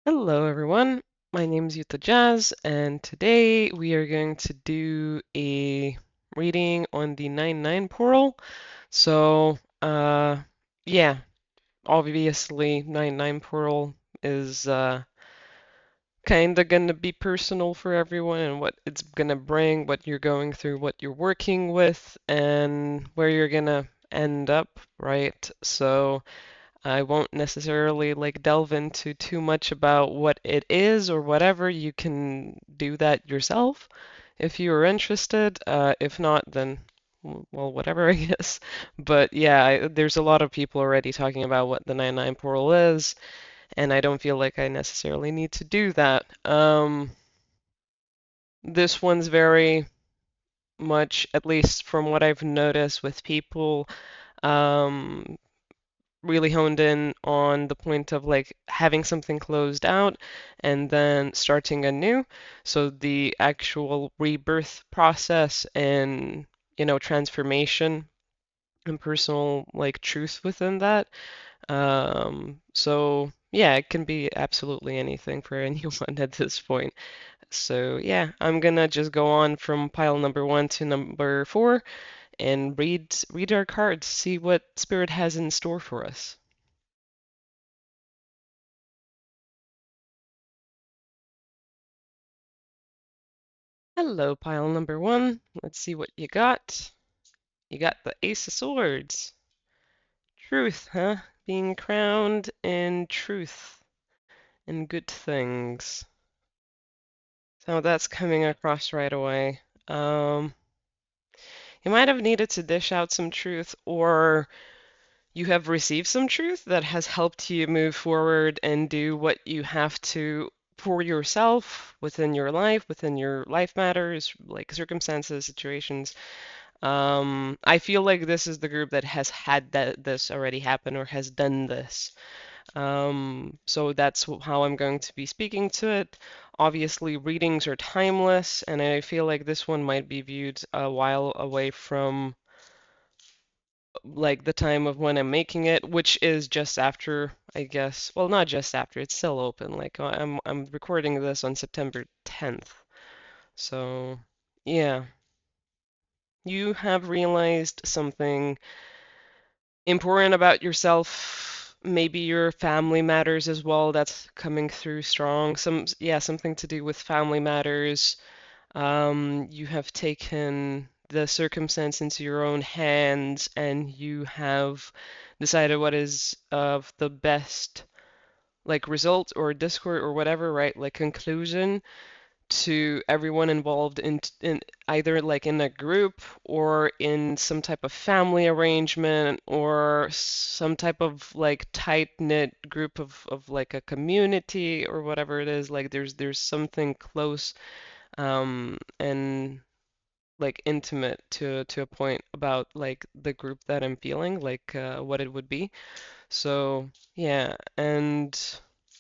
Hello, everyone. My name is Yuta Jazz, and today we are going to do a reading on the 9-9 portal. So, yeah, obviously, 9-9 portal is kind of going to be personal for everyone and what it's going to bring, what you're going through, what you're working with, and where you're going to end up, right? So, I won't necessarily like delve into too much about what it is or whatever. You can do that yourself if you are interested. If not, then well, whatever, I guess. But yeah, there's a lot of people already talking about what the 9-9 portal is, and I don't feel like I necessarily need to do that. This one's very much, at least from what I've noticed with people, um, really honed in on the point of like having something closed out and then starting anew. So the actual rebirth process and, transformation and personal like truth within that. So yeah, it can be absolutely anything for anyone at this point. So yeah, I'm gonna just go on from pile number one to number four and read our cards, see what Spirit has in store for us. Hello, pile number one. Let's see what you got. You got the Ace of Swords. Truth, huh? Being crowned in truth and good things. So that's coming across right away. You might have needed to dish out some truth, or you have received some truth that has helped you move forward and do what you have to for yourself within your life matters, like circumstances, situations. I feel like this is the group that has had this already happen or has done this. So that's how I'm going to be speaking to it. Obviously, readings are timeless, and I feel like this one might be viewed a while away from like the time of when I'm making it, which is just after, I guess. Well, not just after, it's still open. Like I'm recording this on September 10th. So, yeah, you have realized something important about yourself, maybe your family matters as well. That's coming through strong. Yeah, something to do with family matters. You have taken the circumstance into your own hands and you have decided what is of the best like result or discord or whatever, right? Like conclusion to everyone involved in either like in a group or in some type of family arrangement or some type of like tight-knit group of like a community or whatever it is. Like there's something close and like intimate to a point about like the group that I'm feeling, like what it would be. So yeah, and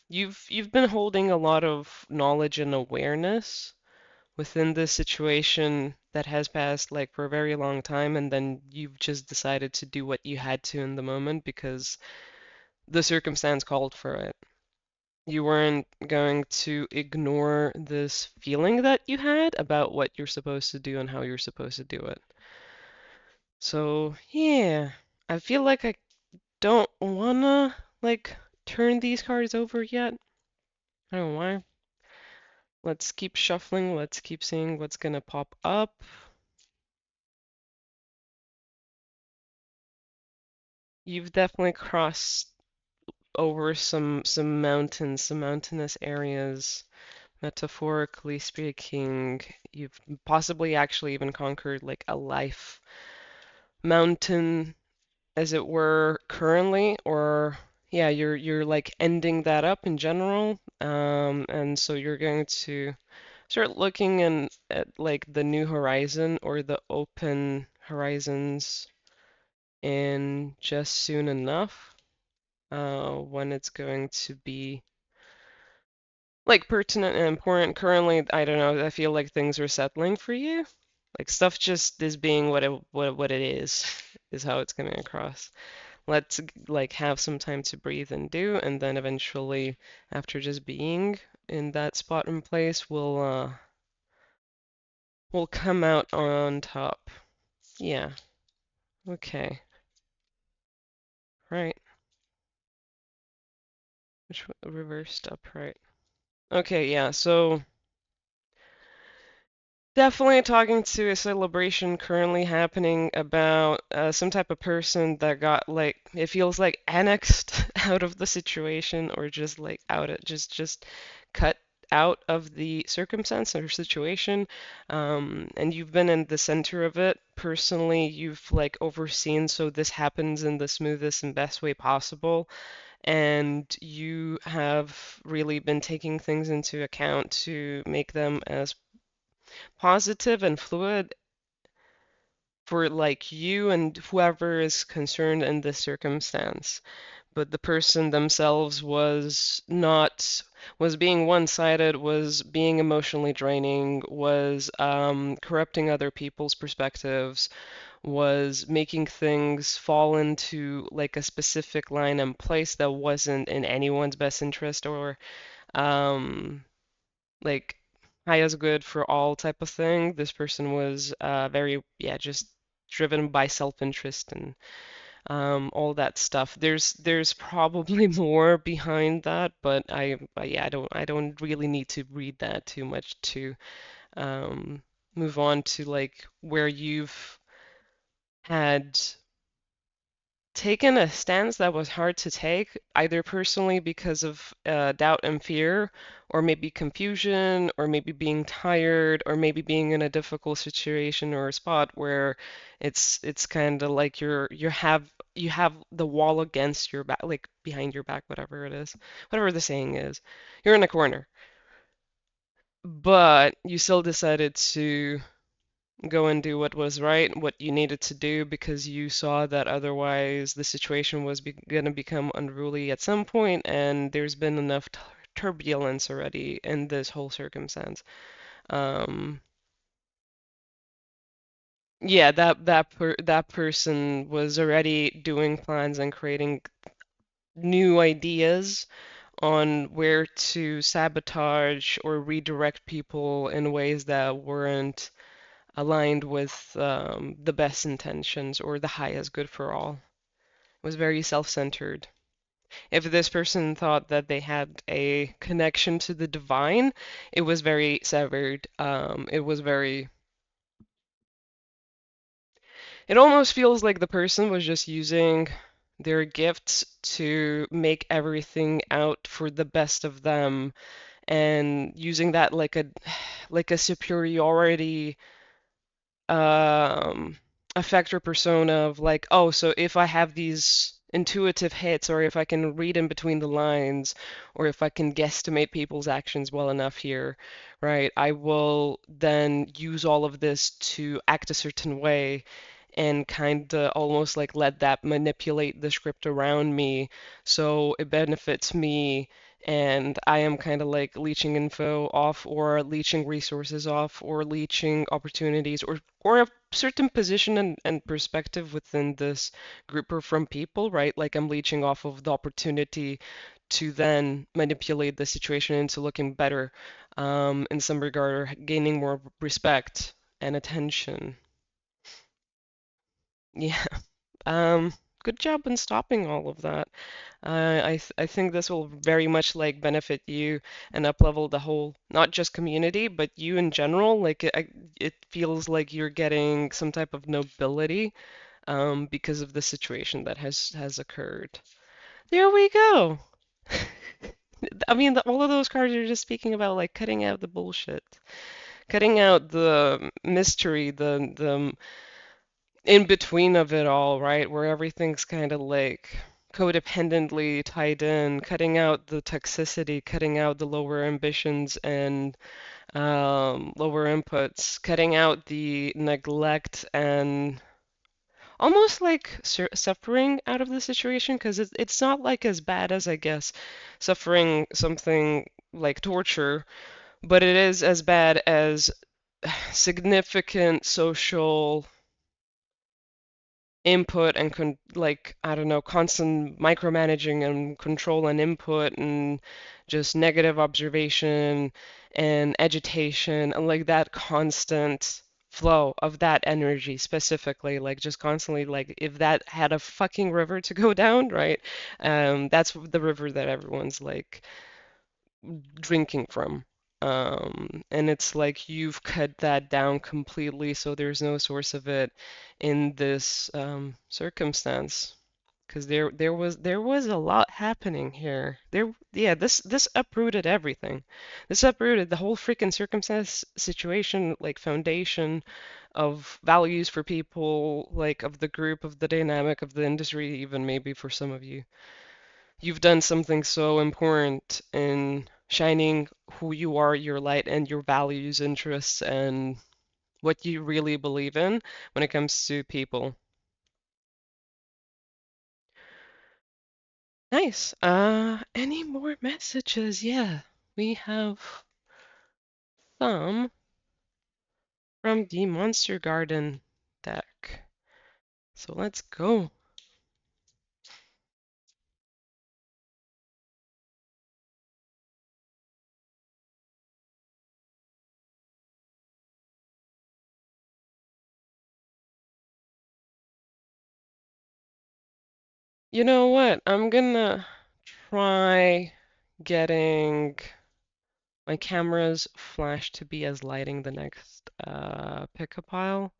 you've been holding a lot of knowledge and awareness within this situation that has passed like for a very long time, and then you've just decided to do what you had to in the moment because the circumstance called for it. You weren't going to ignore this feeling that you had about what you're supposed to do and how you're supposed to do it. So, yeah, I feel like I don't wanna like turn these cards over yet. I don't know why. Let's keep shuffling. Let's keep seeing what's gonna pop up. You've definitely crossed over some mountains, some mountainous areas, metaphorically speaking. You've possibly actually even conquered like a life mountain, as it were, currently, or yeah, you're like ending that up in general. And so you're going to start looking at like the new horizon or the open horizons in just soon enough, when it's going to be like pertinent and important. Currently, I don't know, I feel like things are settling for you. Like stuff just is being what it is how it's coming across. let's like have some time to breathe and do, and then eventually, after just being in that spot and place, we'll come out on top. Yeah. Okay. Right. Which reversed upright. Okay, yeah. So definitely talking to a celebration currently happening about some type of person that got like it feels like annexed out of the situation or just like out it just cut out of the circumstance or situation, and you've been in the center of it personally. You've like overseen so this happens in the smoothest and best way possible, and you have really been taking things into account to make them as positive and fluid for like you and whoever is concerned in this circumstance. But the person themselves was not, was being one-sided, was being emotionally draining, was corrupting other people's perspectives, was making things fall into like a specific line and place that wasn't in anyone's best interest or um, like high as good for all type of thing. This person was very, yeah, just driven by self-interest and all that stuff. There's probably more behind that, but yeah, I don't really need to read that too much to um, move on to like where you've had taken a stance that was hard to take, either personally because of doubt and fear, or maybe confusion, or maybe being tired, or maybe being in a difficult situation or a spot where it's kind of like you have the wall against your back, like behind your back, whatever it is, whatever the saying is. You're in a corner, but you still decided to go and do what was right, what you needed to do because you saw that otherwise the situation was going to become unruly at some point, and there's been enough turbulence already in this whole circumstance. Um, yeah, that person was already doing plans and creating new ideas on where to sabotage or redirect people in ways that weren't aligned with the best intentions or the highest good for all. It was very self-centered. If this person thought that they had a connection to the divine, it was very severed. It almost feels like the person was just using their gifts to make everything out for the best of them and using that like a superiority um affect or persona of like, oh, so if I have these intuitive hits or if I can read in between the lines or if I can guesstimate people's actions well enough here, right, I will then use all of this to act a certain way and kind of almost like let that manipulate the script around me so it benefits me and I am kind of like leeching info off or leeching resources off or leeching opportunities or a certain position and perspective within this group or from people, right? Like I'm leeching off of the opportunity to then manipulate the situation into looking better in some regard or gaining more respect and attention. Yeah. Um, Good job in stopping all of that. I think this will very much like benefit you and uplevel the whole, not just community, but you in general. Like it feels like you're getting some type of nobility because of the situation that has occurred. There we go. I mean, all of those cards are just speaking about like cutting out the bullshit, cutting out the mystery, the in between of it all, right? Where everything's kind of like codependently tied in, cutting out the toxicity, cutting out the lower ambitions and lower inputs, cutting out the neglect and almost like suffering out of the situation because it's not like as bad as I guess suffering something like torture, but it is as bad as significant social input and like I don't know, constant micromanaging and control and input and just negative observation and agitation and like that constant flow of that energy specifically, like just constantly, like if that had a fucking river to go down, right? That's the river that everyone's like drinking from. And it's like you've cut that down completely, so there's no source of it in this circumstance. Because there was a lot happening here. Yeah, this uprooted everything. This uprooted the whole freaking circumstance, situation, like foundation of values for people, like of the group, of the dynamic, of the industry, even maybe for some of you. You've done something so important in shining who you are, your light, and your values, interests, and what you really believe in when it comes to people. Nice. Any more messages? Yeah, we have some from the Monster Garden deck. So let's go. You know what? I'm gonna try getting my camera's flash to be as lighting the next pickup pile.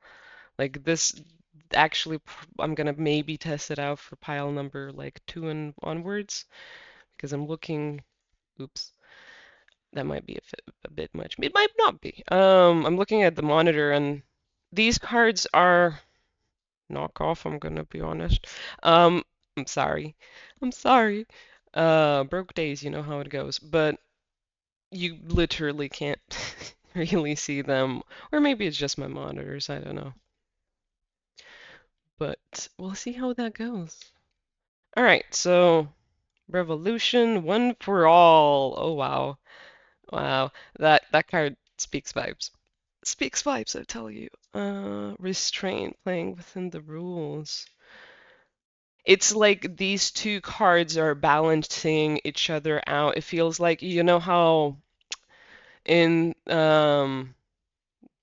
Like this, actually, I'm gonna maybe test it out for pile number like 2 and onwards because I'm looking. Oops, that might be a bit much. It might not be. I'm looking at the monitor and these cards are knockoff. I'm gonna be honest. Um, I'm sorry. I'm sorry. Broke days, you know how it goes. But you literally can't really see them, or maybe it's just my monitors. I don't know. But we'll see how that goes. All right, so Revolution, one for all. Oh wow. Wow. That card speaks vibes. Speaks vibes, I tell you. Restraint, playing within the rules. It's like these two cards are balancing each other out. It feels like, you know how in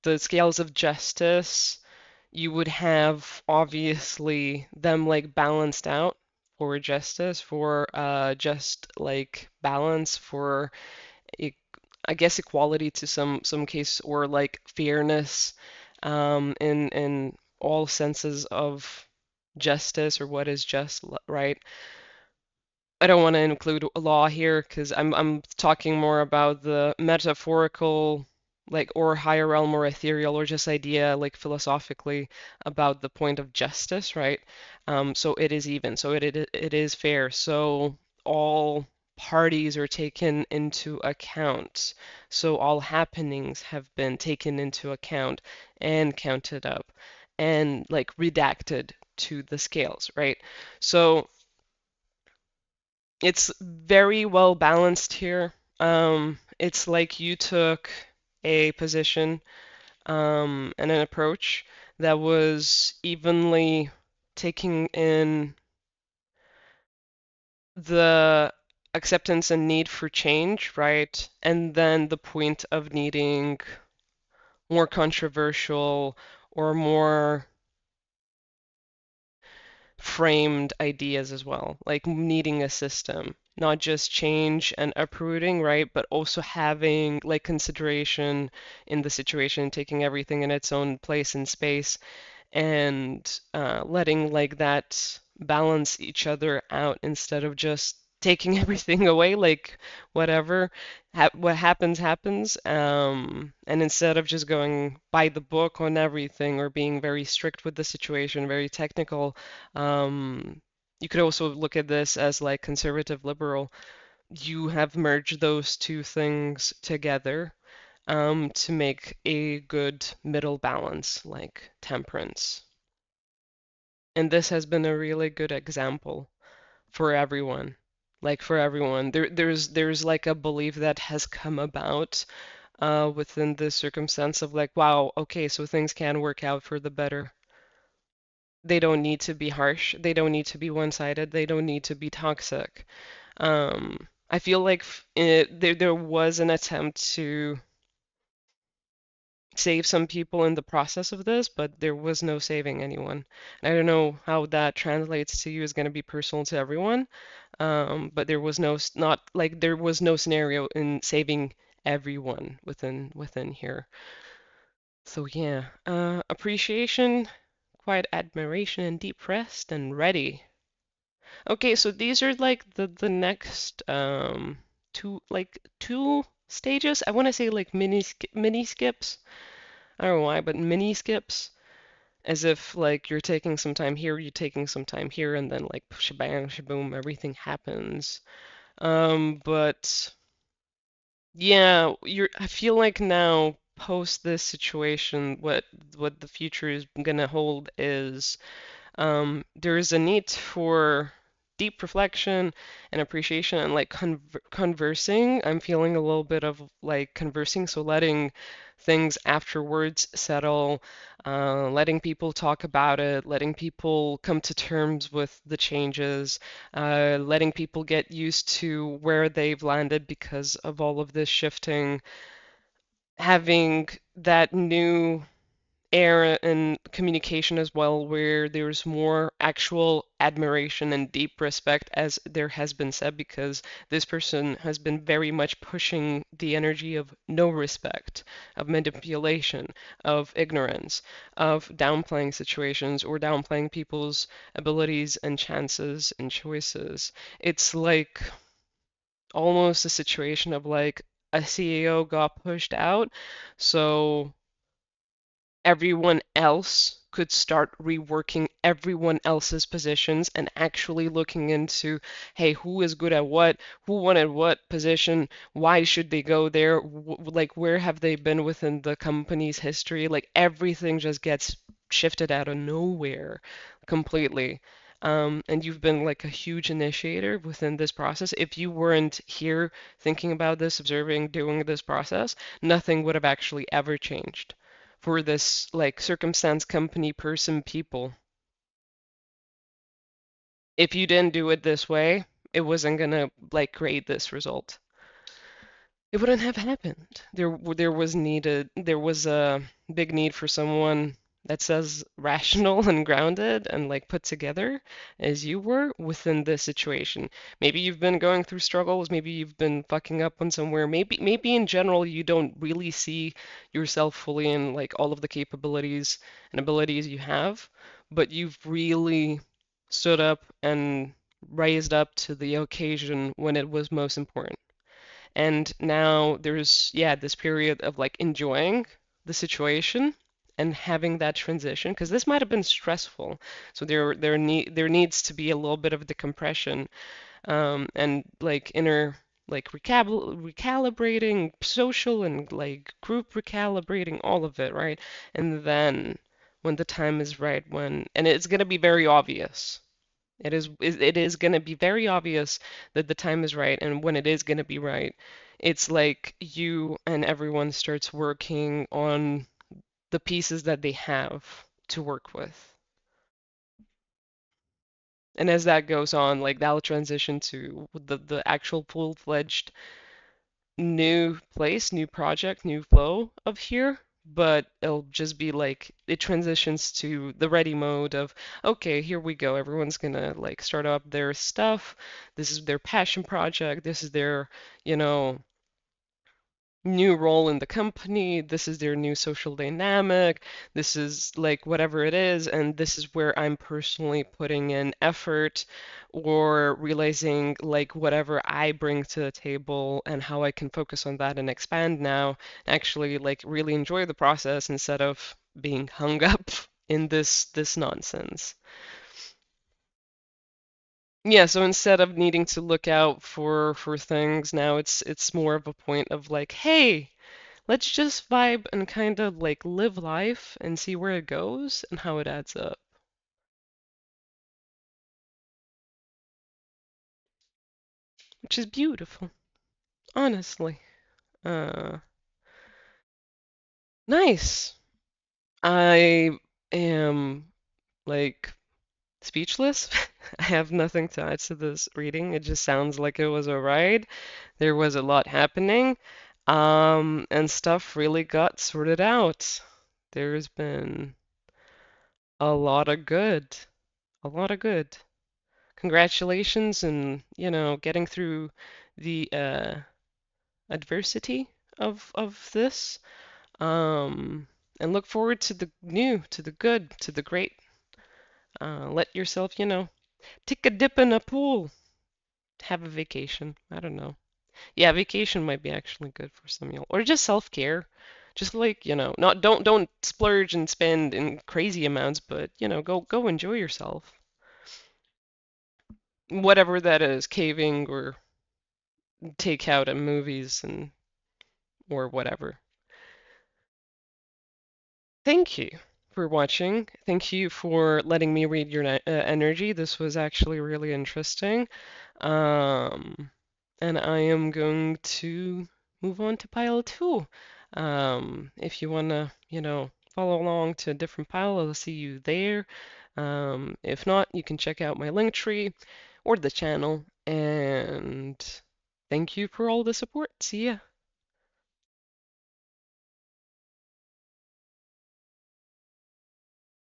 the scales of justice, you would have obviously them like balanced out for justice, for just like balance, for e- I guess equality to some case, or like fairness in all senses of justice or what is just, right? I don't want to include law here because I'm talking more about the metaphorical, like, or higher realm or ethereal or just idea, like philosophically about the point of justice, right? So it is even, so it is fair. So all parties are taken into account. So all happenings have been taken into account and counted up and like redacted to the scales, right? So it's very well balanced here. It's like you took a position and an approach that was evenly taking in the acceptance and need for change, right? And then the point of needing more controversial or more framed ideas as well, like needing a system, not just change and uprooting, right? But also having like consideration in the situation, taking everything in its own place and space, and letting like that balance each other out instead of just taking everything away, like whatever what happens happens, and instead of just going by the book on everything or being very strict with the situation, very technical, you could also look at this as like conservative liberal. You have merged those two things together to make a good middle balance, like temperance. And this has been a really good example for everyone. Like for everyone. There's like a belief that has come about within the circumstance of like, wow, okay, so things can work out for the better. They don't need to be harsh. They don't need to be one-sided. They don't need to be toxic. I feel like there was an attempt to save some people in the process of this, but there was no saving anyone. I don't know how that translates to you is going to be personal to everyone, but there was not like there was no scenario in saving everyone within here. So yeah, appreciation, quiet admiration, and deep rest, and ready. Okay, so these are like the next two stages. I want to say like mini skips. I don't know why, but mini skips, as if like you're taking some time here, you're taking some time here, and then like shebang, shaboom, everything happens. But yeah, I feel like now post this situation, what the future is gonna hold is there is a need for deep reflection and appreciation and like conversing. I'm feeling a little bit of like conversing, so letting things afterwards settle, letting people talk about it, letting people come to terms with the changes, letting people get used to where they've landed because of all of this shifting, having that new air and communication as well, where there's more actual admiration and deep respect, as there has been said, because this person has been very much pushing the energy of no respect, of manipulation, of ignorance, of downplaying situations or downplaying people's abilities and chances and choices. It's like almost a situation of like a CEO got pushed out, so everyone else could start reworking everyone else's positions and actually looking into, hey, who is good at what, who wanted what position, why should they go there, like where have they been within the company's history? Like everything just gets shifted out of nowhere completely. And you've been like a huge initiator within this process. If you weren't here thinking about this, observing, doing this process, nothing would have actually ever changed for this like circumstance, company, person, people. If you didn't do it this way, it wasn't gonna like create this result. It wouldn't have happened. There was a big need for someone that's as rational and grounded and like put together as you were within this situation. Maybe you've been going through struggles, maybe you've been fucking up on somewhere, maybe in general you don't really see yourself fully in like all of the capabilities and abilities you have, but you've really stood up and raised up to the occasion when it was most important. And now there's, yeah, this period of like enjoying the situation and having that transition because this might have been stressful. So there needs to be a little bit of decompression, and like inner like recalibrating, social and like group recalibrating, all of it, right? And then when the time is right, when and it's gonna be very obvious. It is going to be very obvious that the time is right, and when it is going to be right, it's like you and everyone starts working on the pieces that they have to work with. And as that goes on, like that'll transition to the actual full-fledged new place, new project, new flow of here, but it'll just be like it transitions to the ready mode of, okay, here we go. Everyone's gonna like start up their stuff. This is their passion project. This is their, you know, new role in the company. This is their new social dynamic. This is like whatever it is, and this is where I'm personally putting in effort or realizing like whatever I bring to the table and how I can focus on that and expand now, actually like really enjoy the process instead of being hung up in this nonsense. Yeah, so instead of needing to look out for things, now it's more of a point of like, hey, let's just vibe and kind of like live life and see where it goes and how it adds up, which is beautiful, honestly. Uh, nice. I am. like speechless. I have nothing to add to this reading. It just sounds like it was a ride. There was a lot happening, and stuff really got sorted out. There's been a lot of good, a lot of good. Congratulations and, getting through the adversity of this. And look forward to the new, to the good, to the great. Let yourself, take a dip in a pool, have a vacation. I don't know. Yeah, vacation might be actually good for some of y'all, or just self-care. Just like, not don't splurge and spend in crazy amounts, but go enjoy yourself. Whatever that is, caving or takeout at movies and or whatever. Thank you for watching. Thank you for letting me read your energy. This was actually really interesting. Um, and I am going to move on to pile two. If you want to, follow along to a different pile, I'll see you there. If not, you can check out my link tree or the channel. And thank you for all the support. See ya.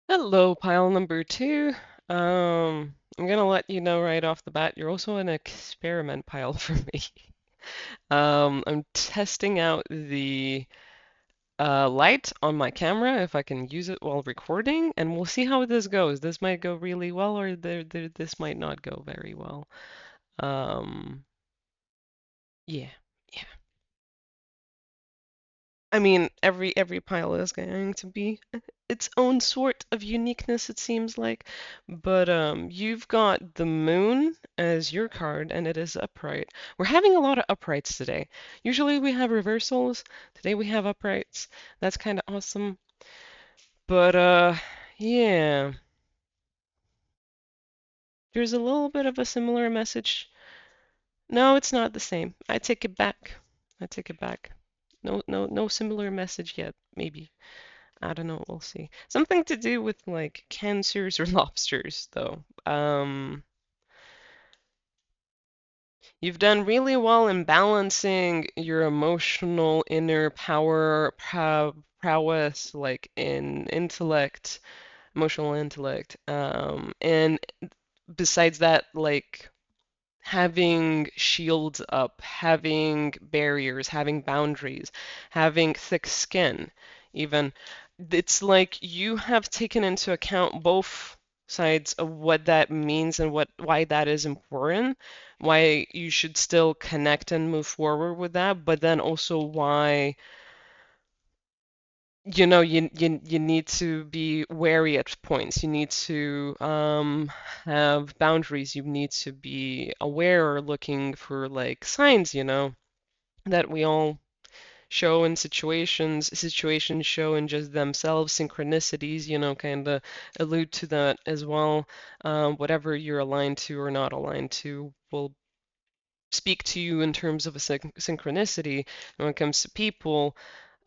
Hello, pile number two. I'm gonna let you know right off the bat, you're also an experiment pile for me. I'm testing out the light on my camera if I can use it while recording, and we'll see how this goes. This might go really well, or this might not go very well. Um, yeah, yeah. I mean, every pile is going to be its own sort of uniqueness, it seems like. But you've got the moon as your card, and it is upright. We're having a lot of uprights today. Usually we have reversals. Today we have uprights. That's kind of awesome. But yeah, there's a little bit of a similar message. No, it's not the same. I take it back. I take it back. No similar message yet, maybe. I don't know, we'll see. Something to do with like cancers or lobsters, though. You've done really well in balancing your emotional inner prowess, like in intellect, emotional intellect. And besides that, like having shields up, having barriers, having boundaries, having thick skin, even. It's like you have taken into account both sides of what that means and why that is important, why you should still connect and move forward with that, but then also why you need to be wary at points. You need to have boundaries. You need to be aware or looking for like signs, that we all show in situations. Situations show in just themselves. Synchronicities, kind of allude to that as well. Whatever you're aligned to or not aligned to will speak to you in terms of a synchronicity. When it comes to people,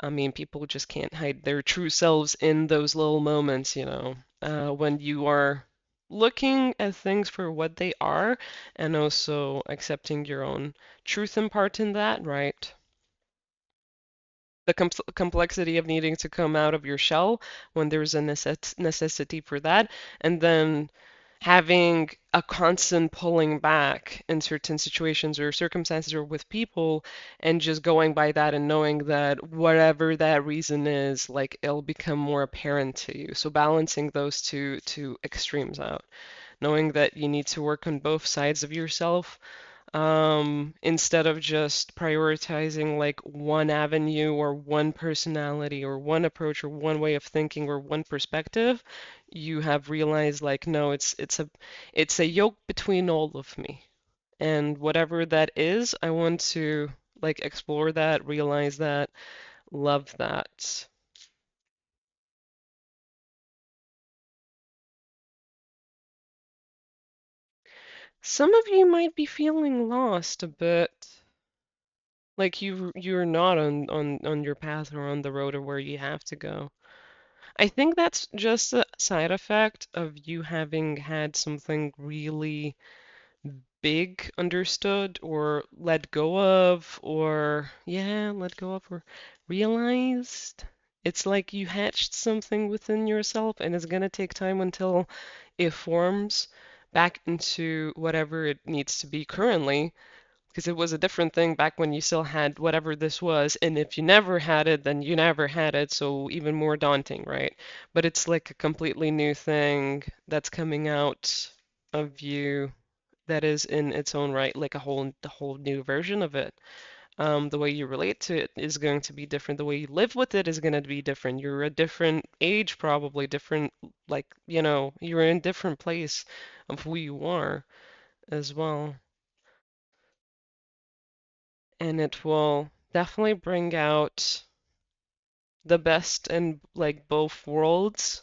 I mean, people just can't hide their true selves in those little moments, when you are looking at things for what they are and also accepting your own truth and part in that, right? The complexity of needing to come out of your shell when there's a necessity for that, and then having a constant pulling back in certain situations or circumstances or with people, and just going by that and knowing that whatever that reason is, like it'll become more apparent to you. So balancing those two extremes out, knowing that you need to work on both sides of yourself, instead of just prioritizing like one avenue or one personality or one approach or one way of thinking or one perspective, you have realized like no, it's a yoke between all of me. And whatever that is, I want to like explore that, realize that, love that. Some of you might be feeling lost a bit, like you're not on your path or on the road or where you have to go. I think that's just a side effect of you having had something really big understood or let go of, or yeah, let go of or realized. It's like you hatched something within yourself and it's gonna take time until it forms back into whatever it needs to be currently, because it was a different thing back when you still had whatever this was, and if you never had it, then you never had it, so even more daunting, right? But it's like a completely new thing that's coming out of you that is in its own right, like the whole new version of it. The way you relate to it is going to be different. The way you live with it is going to be different. You're a different age, probably different, like, you're in a different place of who you are as well. And it will definitely bring out the best in like both worlds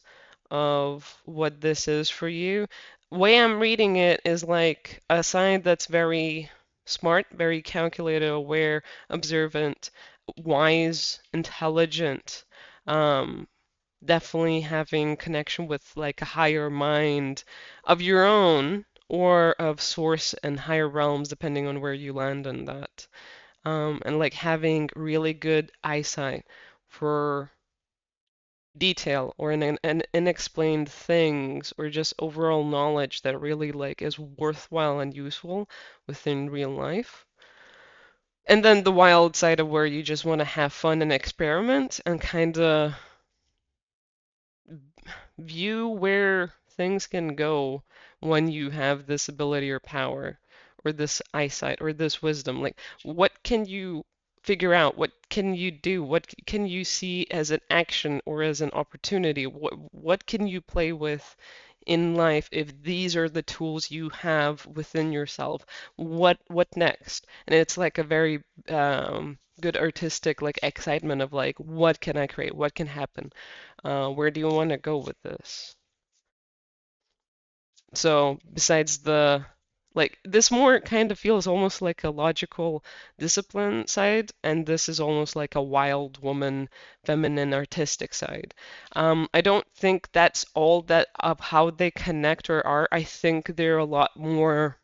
of what this is for you. Way I'm reading it is like a sign that's very smart, very calculated, aware, observant, wise, intelligent. Um, Definitely having connection with like a higher mind of your own or of source and higher realms, depending on where you land in that. And like having really good eyesight for detail or an unexplained things or just overall knowledge that really like is worthwhile and useful within real life. And then the wild side of where you just want to have fun and experiment and kind of view where things can go when you have this ability or power or this eyesight or this wisdom. Like, what can you figure out? What can you do? What can you see as an action or as an opportunity? What can you play with in life if these are the tools you have within yourself? What next? And it's like a very good artistic like excitement of like, what can I create? What can happen? Where do you want to go with this? So, besides the like, this more kind of feels almost like a logical discipline side, and this is almost like a wild woman, feminine, artistic side. I don't think that's all that of how they connect or are. I think they're a lot more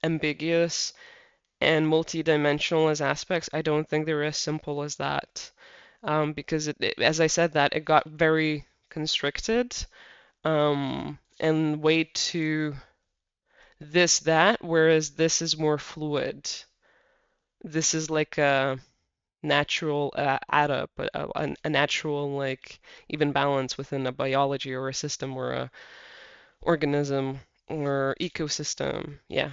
ambiguous and multidimensional as aspects. I don't think they're as simple as that. Because as I said that, it got very constricted and way to this that, whereas this is more fluid. This is like a natural add up, a natural like even balance within a biology or a system or a organism or ecosystem. Yeah.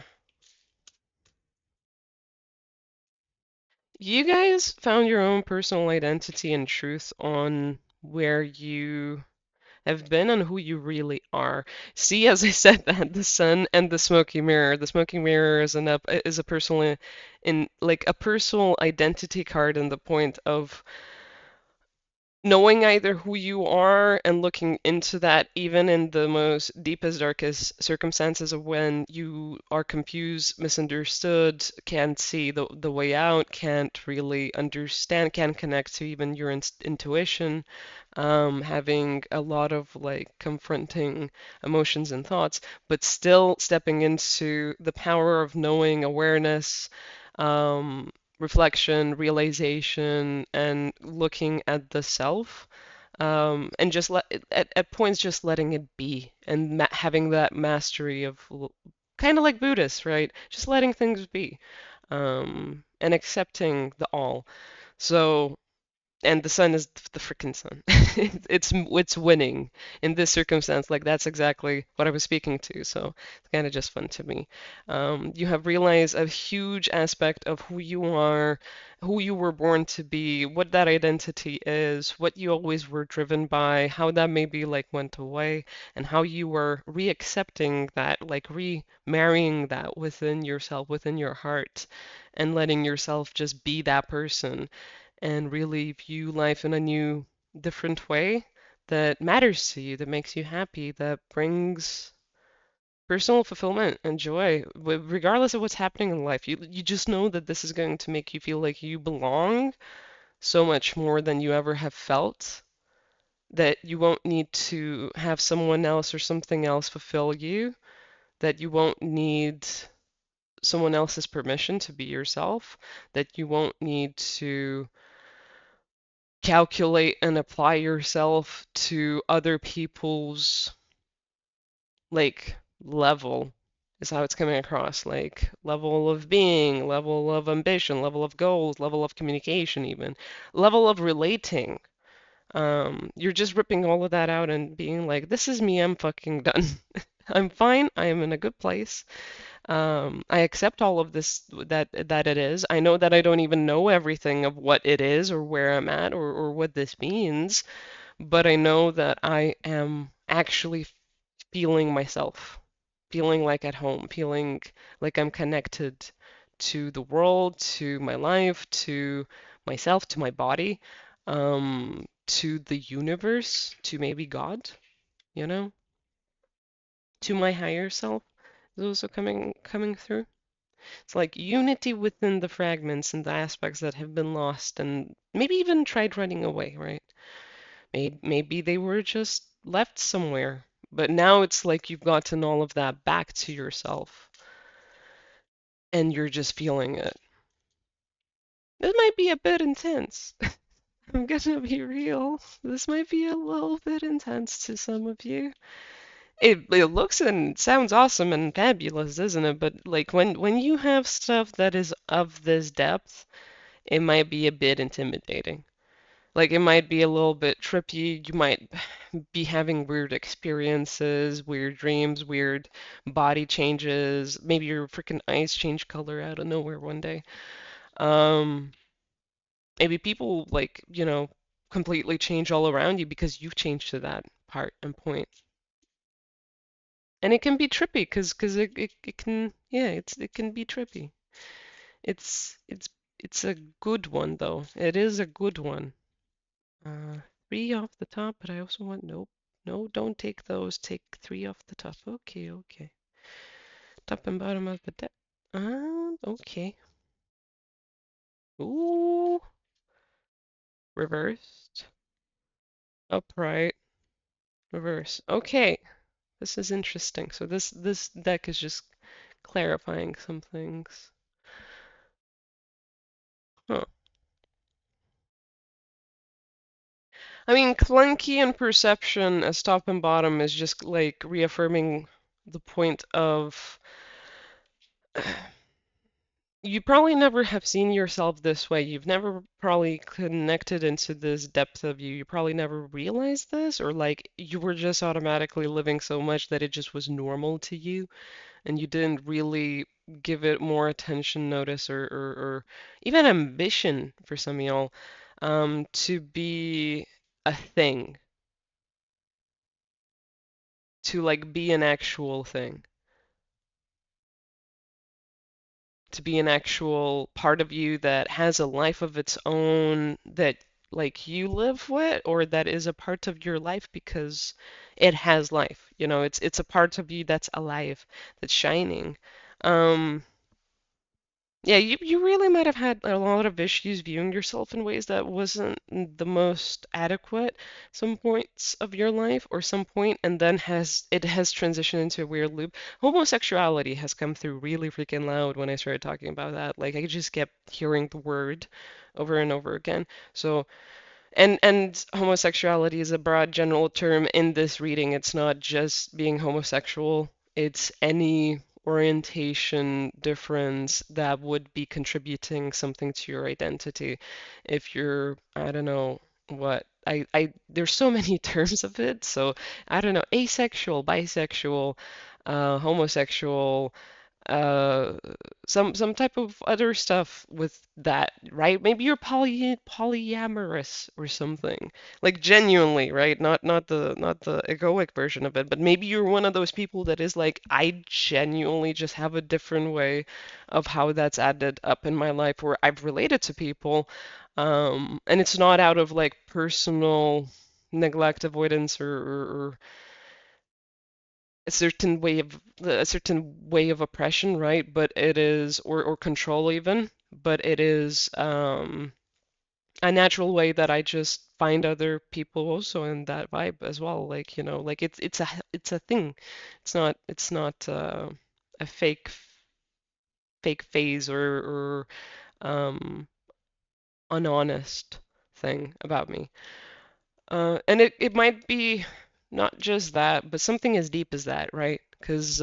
You guys found your own personal identity and truth on where you have been and who you really are. See, as I said that, the sun and the smoky mirror. The smoky mirror is a personal in like a personal identity card in the point of knowing either who you are and looking into that even in the most deepest darkest circumstances of when you are confused, misunderstood, can't see the way out, can't really understand, can't connect to even your intuition, having a lot of like confronting emotions and thoughts, but still stepping into the power of knowing, awareness, um, reflection, realization, and looking at the self, and just at points just letting it be and having that mastery of kind of like Buddhists, right? Just letting things be, and accepting the all. So and the sun is the freaking sun. It's winning in this circumstance. Like that's exactly what I was speaking to. So it's kind of just fun to me. You have realized a huge aspect of who you are, who you were born to be, what that identity is, what you always were driven by, how that maybe like went away, and how you were re-accepting that, like re-marrying that within yourself, within your heart, and letting yourself just be that person and really view life in a new, different way that matters to you, that makes you happy, that brings personal fulfillment and joy, regardless of what's happening in life. You just know that this is going to make you feel like you belong so much more than you ever have felt. that you won't need to have someone else or something else fulfill you, that you won't need someone else's permission to be yourself, that you won't need to calculate and apply yourself to other people's like level is how it's coming across, like level of being, level of ambition, level of goals, level of communication, even level of relating. You're just ripping all of that out and being like, this is me, I'm fucking done. I'm fine, I am in a good place. I accept all of this that it is. I know that I don't even know everything of what it is or where I'm at or what this means, but I know that I am actually feeling myself, feeling like at home, feeling like I'm connected to the world, to my life, to myself, to my body, to the universe, to maybe God, you know, to my higher self is also coming through. It's like unity within the fragments and the aspects that have been lost and maybe even tried running away, right? Maybe they were just left somewhere. But now it's like you've gotten all of that back to yourself and you're just feeling it. This might be a bit intense. I'm gonna be real. This might be a little bit intense to some of you. It looks and sounds awesome and fabulous, isn't it? But like when you have stuff that is of this depth, it might be a bit intimidating. Like it might be a little bit trippy. You might be having weird experiences, weird dreams, weird body changes. Maybe your freaking eyes change color out of nowhere one day. Um, maybe people like, completely change all around you because you've changed to that part and point. And it can be trippy because it can yeah, it can be trippy. It's it's it's a good one though. It is a good one. Uh, three off the top, but I also want nope. No, don't take those. Take three off the top. Okay, okay. Top and bottom of the deck. Okay. Ooh, reversed, upright, reverse. Okay, this is interesting. So this deck is just clarifying some things. Huh. I mean, clunky and perception as top and bottom is just like reaffirming the point of you probably never have seen yourself this way. You've never probably connected into this depth of you. You probably never realized this, or like you were just automatically living so much that it just was normal to you, and you didn't really give it more attention, notice, or even ambition for some of y'all, to be a thing, to like be an actual thing. To be an actual part of you that has a life of its own that like you live with or that is a part of your life because it has life. It's a part of you that's alive, that's shining. Um, yeah, you really might have had a lot of issues viewing yourself in ways that wasn't the most adequate some points of your life or some point, and then has transitioned into a weird loop. Homosexuality has come through really freaking loud when I started talking about that. Like I just kept hearing the word over and over again. So and homosexuality is a broad general term in this reading. It's not just being homosexual, it's any orientation difference that would be contributing something to your identity. If you're, I don't know what, there's so many terms of it, so I don't know, asexual, bisexual, homosexual, uh some type of other stuff with that, right? Maybe you're polyamorous or something. Like genuinely, right? Not the egoic version of it, but maybe you're one of those people that is like, I genuinely just have a different way of how that's added up in my life where I've related to people. And it's not out of like personal neglect, avoidance, or a certain way of oppression, right? But it is or control even, but it is a natural way that I just find other people also in that vibe as well. Like, like it's a thing. It's not a fake phase or unhonest thing about me. And it might be not just that, but something as deep as that, right? Because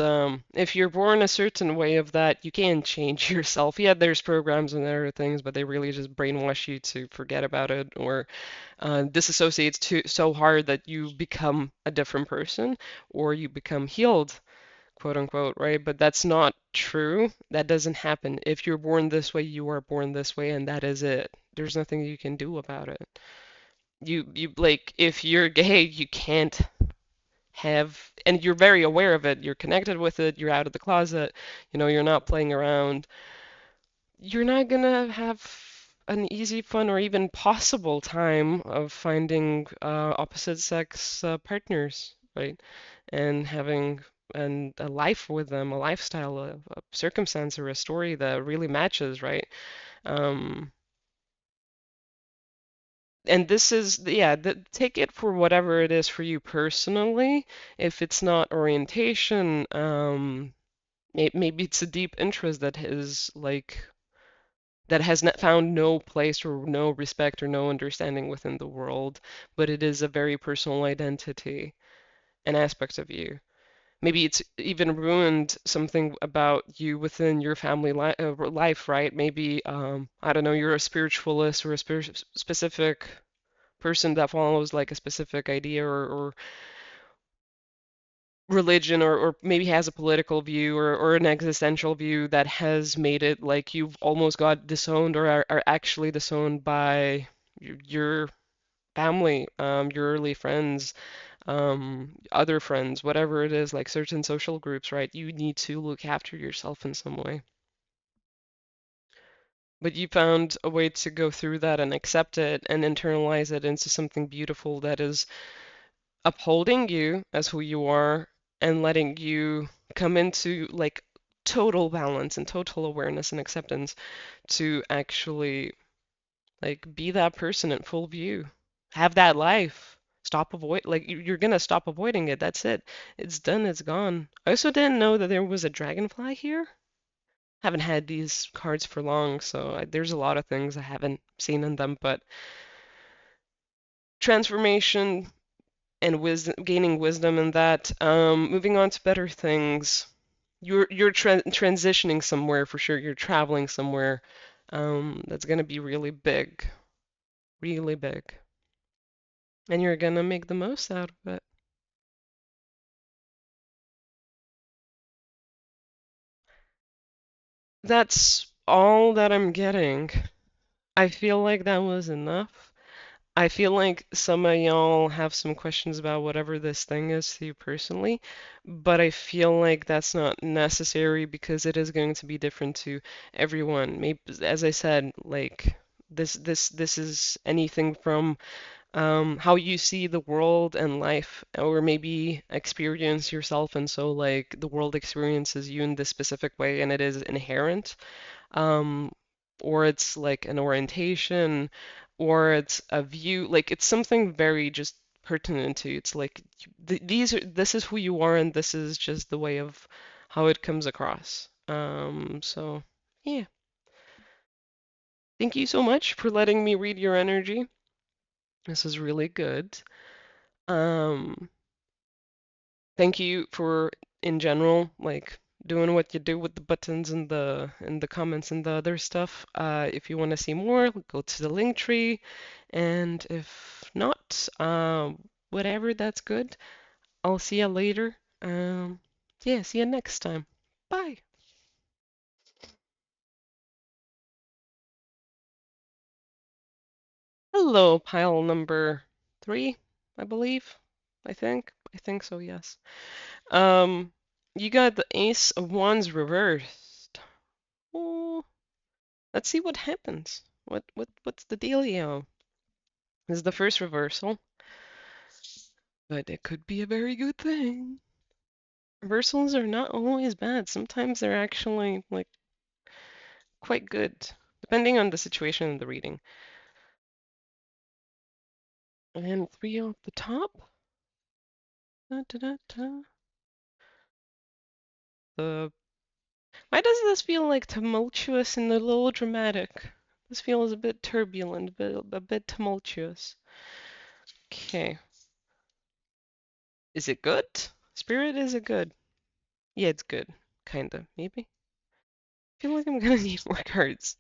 if you're born a certain way of that, you can't change yourself. Yeah, there's programs and there are things, but they really just brainwash you to forget about it or disassociates too so hard that you become a different person or you become healed, quote unquote, right? But that's not true. That doesn't happen. If you're born this way, you are born this way, and that is it. There's nothing you can do about it. You like if you're gay, you can't have, and you're very aware of it. You're connected with it. You're out of the closet. You're not playing around. You're not gonna have an easy, fun, or even possible time of finding opposite sex partners, right? And having a life with them, a lifestyle, a circumstance, or a story that really matches, right? Um, and this is, yeah, take it for whatever it is for you personally. If it's not orientation, maybe it's a deep interest that is like that has not found no place or no respect or no understanding within the world, but it is a very personal identity, an aspect of you. Maybe it's even ruined something about you within your family life, right? Maybe, I don't know, you're a spiritualist or a specific person that follows like a specific idea or religion or maybe has a political view or an existential view that has made it like you've almost got disowned or are actually disowned by your family, your early friends, other friends, whatever it is, like certain social groups, right? You need to look after yourself in some way. But you found a way to go through that and accept it and internalize it into something beautiful that is upholding you as who you are and letting you come into like total balance and total awareness and acceptance to actually like be that person in full view. Have that life. Stop avoid like you're gonna stop avoiding it. That's it. It's done, it's gone. I also didn't know that there was a dragonfly here. Haven't had these cards for long, so there's a lot of things I haven't seen in them, but transformation and wisdom, gaining wisdom in that. Moving on to better things. You're transitioning somewhere for sure. You're traveling somewhere. That's gonna be really big, really big, and you're gonna make the most out of it. That's all that I'm getting. I feel like that was enough. I feel like some of y'all have some questions about whatever this thing is to you personally, but I feel like that's not necessary because it is going to be different to everyone. Maybe, as I said, like this is anything from how you see the world and life, or maybe experience yourself, and so like the world experiences you in this specific way, and it is inherent um, or it's like an orientation, or it's a view, like it's something very just pertinent to you. It's like this is who you are, and this is just the way of how it comes across. So yeah, thank you so much for letting me read your energy. This is really good. Um, Thank you for, in general, like doing what you do with the buttons and the comments and the other stuff. If you want to see more, go to the link tree, and if not, whatever, that's good. I'll see you later. Yeah, see you next time. Bye. Hello, pile number three, I believe. I think so, yes. Um, you got the Ace of Wands reversed. Oh. Let's see what happens. What's the dealio? This is the first reversal, but it could be a very good thing. Reversals are not always bad. Sometimes they're actually like quite good, depending on the situation and the reading. And three off the top. Da, da, da, da. The Why does this feel like tumultuous and a little dramatic? This feels a bit turbulent, a bit tumultuous. Okay. Is it good? Spirit, is it good? Yeah, it's good. Kinda, maybe. I feel like I'm gonna need more cards.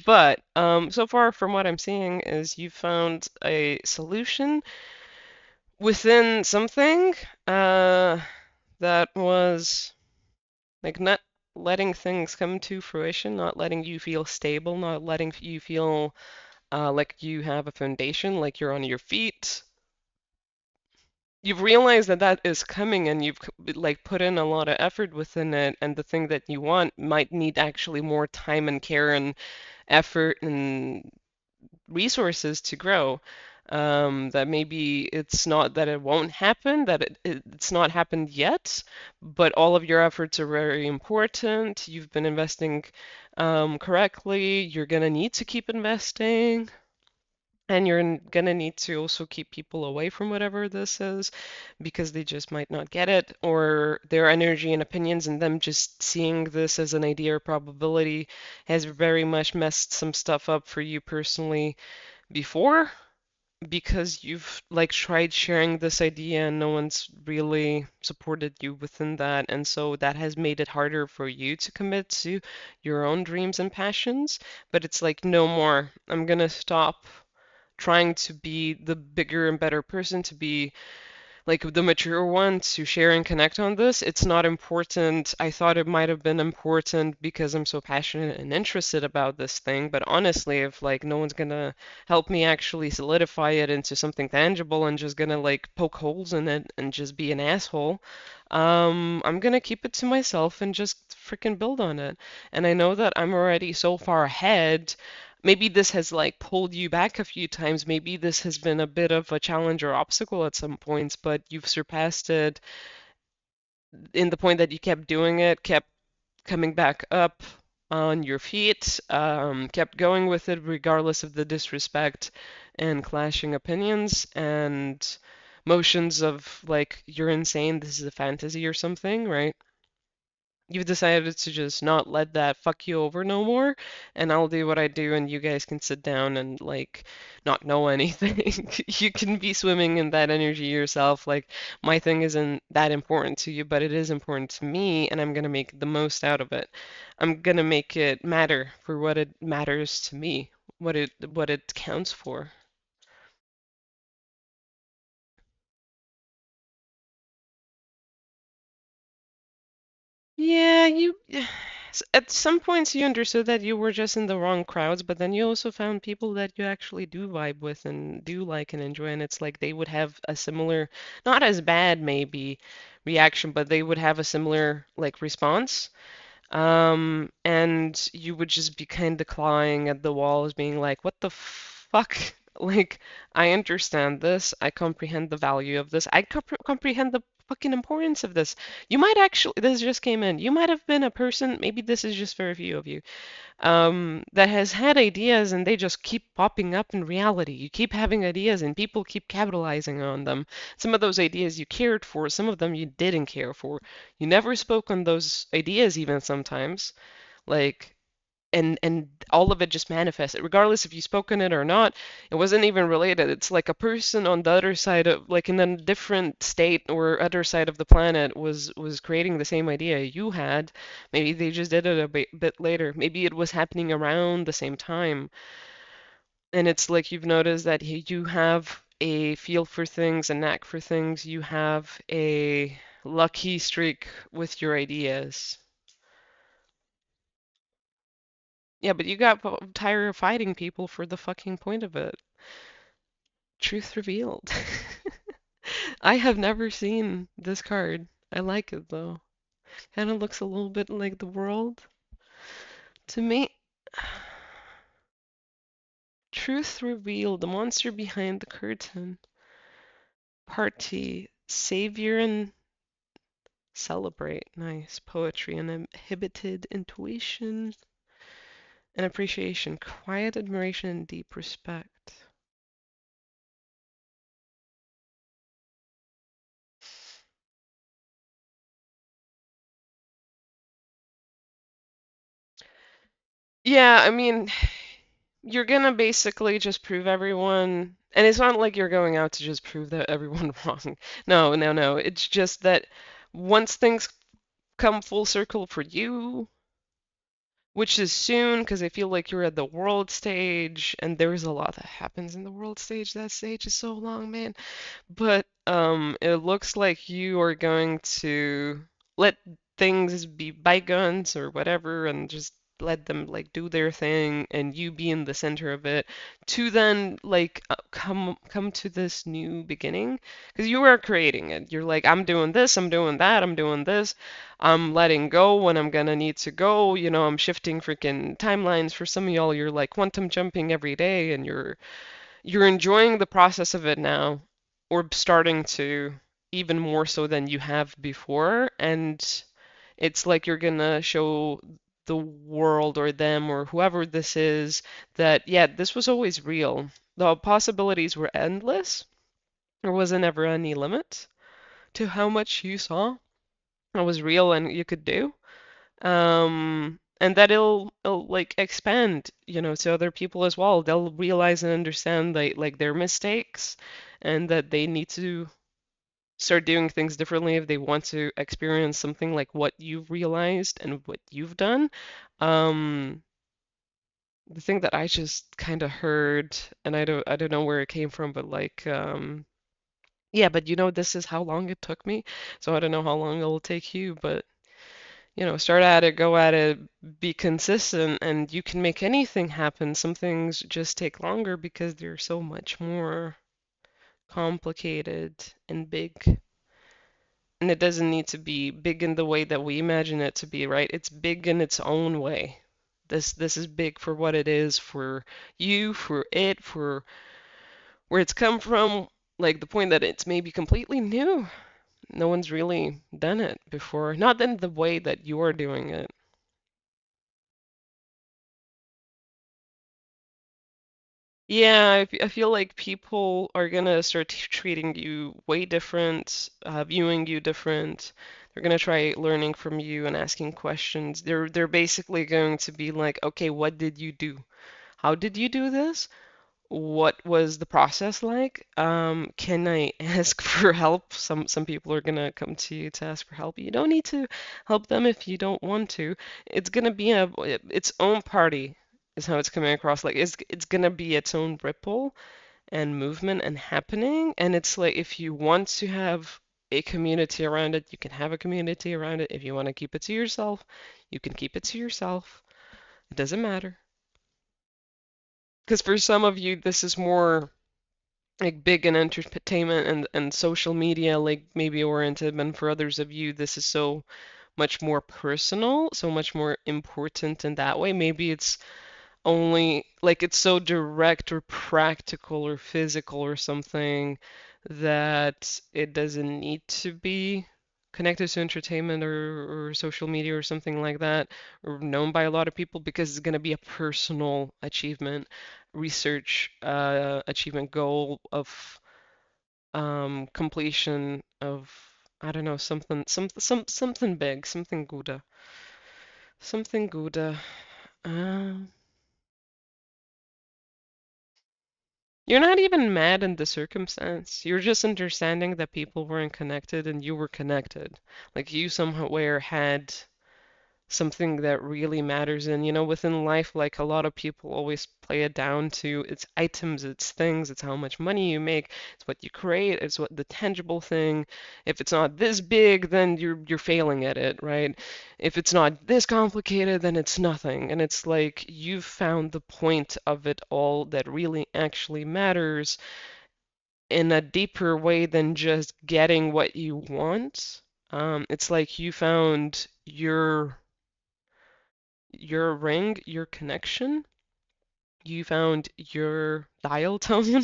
But so far from what I'm seeing is you found a solution within something uh that was like not letting things come to fruition, not letting you feel stable, not letting you feel like you have a foundation, like you're on your feet. You've realized that that is coming and you've like put in a lot of effort within it, and the thing that you want might need actually more time and care and effort and resources to grow. That maybe it's not that it won't happen, that it's not happened yet, but all of your efforts are very important. You've been investing correctly. You're gonna need to keep investing. And you're gonna need to also keep people away from whatever this is because they just might not get it, or their energy and opinions and them just seeing this as an idea or probability has very much messed some stuff up for you personally before because you've like tried sharing this idea and no one's really supported you within that. And so that has made it harder for you to commit to your own dreams and passions. But it's like, no more. I'm gonna stop trying to be the bigger and better person, to be like the mature one, to share and connect on this. It's not important. I thought it might have been important because I'm so passionate and interested about this thing, but honestly, if like no one's gonna help me actually solidify it into something tangible and just gonna like poke holes in it and just be an asshole, I'm gonna keep it to myself and just freaking build on it. And I know that I'm already so far ahead. Maybe this has like pulled you back a few times. Maybe this has been a bit of a challenge or obstacle at some points, but you've surpassed it in the point that you kept doing it, kept coming back up on your feet, kept going with it regardless of the disrespect and clashing opinions and motions of like, you're insane, this is a fantasy or something, right? You've decided to just not let that fuck you over no more, and I'll do what I do, and you guys can sit down and like not know anything. You can be swimming in that energy yourself. Like, my thing isn't that important to you, but it is important to me, and I'm gonna make the most out of it. I'm gonna make it matter for what it matters to me, what it counts for. Yeah, at some points you understood that you were just in the wrong crowds, but then you also found people that you actually do vibe with and do like and enjoy, and it's like they would have a similar, not as bad maybe, reaction, but they would have a similar like response. And you would just be kind of clawing at the walls, being like, what the fuck? Like, I understand this. I comprehend the value of this. I comprehend the fucking importance of this. You might actually, this just came in. You might have been a person, maybe this is just for a few of you, that has had ideas and they just keep popping up in reality. You keep having ideas and people keep capitalizing on them. Some of those ideas you cared for, some of them you didn't care for. You never spoke on those ideas even sometimes. Like, and all of it just manifested regardless if you spoke on it or not. It wasn't even related. It's like a person on the other side of, like, in a different state or other side of the planet was creating the same idea you had. Maybe they just did it a bit later. Maybe it was happening around the same time. And it's like you've noticed that you have a feel for things, a knack for things. You have a lucky streak with your ideas. Yeah, but you got tired of fighting people for the fucking point of it. Truth revealed. I have never seen this card. I like it though. Kind of looks a little bit like the world to me. Truth revealed, the monster behind the curtain. Party, savior and celebrate. Nice. Poetry, uninhibited intuition and appreciation. Quiet admiration and deep respect. Yeah, I mean, you're gonna basically just prove everyone, and it's not like you're going out to just prove that everyone wrong. No, no, no. It's just that once things come full circle for you, which is soon, because I feel like you're at the world stage, and there's a lot that happens in the world stage. That stage is so long, man. But it looks like you are going to let things be bygones or whatever, and just let them like do their thing, and you be in the center of it, to then like come to this new beginning, because you are creating it. You're like, I'm doing this, I'm doing that, I'm doing this. I'm letting go when I'm gonna need to go. You know, I'm shifting freaking timelines. For some of y'all, you're like quantum jumping every day, and you're enjoying the process of it now, or starting to, even more so than you have before. And it's like you're gonna show the world or them or whoever this is that, yeah, this was always real. The possibilities were endless. There wasn't ever any limit to how much you saw that was real and you could do. And that it'll like expand, to other people as well. They'll realize and understand like their mistakes, and that they need to start doing things differently if they want to experience something like what you've realized and what you've done. Um, the thing that I just kind of heard, and I don't know where it came from, but like yeah, but this is how long it took me, so I don't know how long it'll take you, but start at it, go at it, be consistent, and you can make anything happen. Some things just take longer because they're so much more complicated and big. And it doesn't need to be big in the way that we imagine it to be, right? It's big in its own way. This is big for what it is, for you, for it, for where it's come from, like the point that it's maybe completely new. No one's really done it before, not in the way that you're doing it. Yeah, I feel like people are gonna start treating you way different, viewing you different. They're gonna try learning from you and asking questions. They're basically going to be like, okay, what did you do? How did you do this? What was the process like? Can I ask for help? Some people are gonna come to you to ask for help. You don't need to help them if you don't want to. It's gonna be its own party, is how it's coming across. Like it's gonna be its own ripple and movement and happening. And it's like if you want to have a community around it, you can have a community around it. If you want to keep it to yourself, you can keep it to yourself. It doesn't matter. Because for some of you, this is more like big in entertainment and social media, like maybe oriented, and for others of you, this is so much more personal, so much more important in that way. Maybe it's only like it's so direct or practical or physical or something that it doesn't need to be connected to entertainment or social media or something like that, or known by a lot of people, because it's going to be a personal achievement, research achievement goal of completion of, I don't know, something big, something good. Um, You're not even mad in the circumstance. You're just understanding that people weren't connected and you were connected. Like you somewhere had something that really matters. And within life, like a lot of people always play it down to its items, its things, it's how much money you make, it's what you create, it's what the tangible thing. If it's not this big, then you're failing at it, right? If it's not this complicated, then it's nothing. And it's like you've found the point of it all that really actually matters in a deeper way than just getting what you want. It's like you found your ring, your connection. You found your dial tone,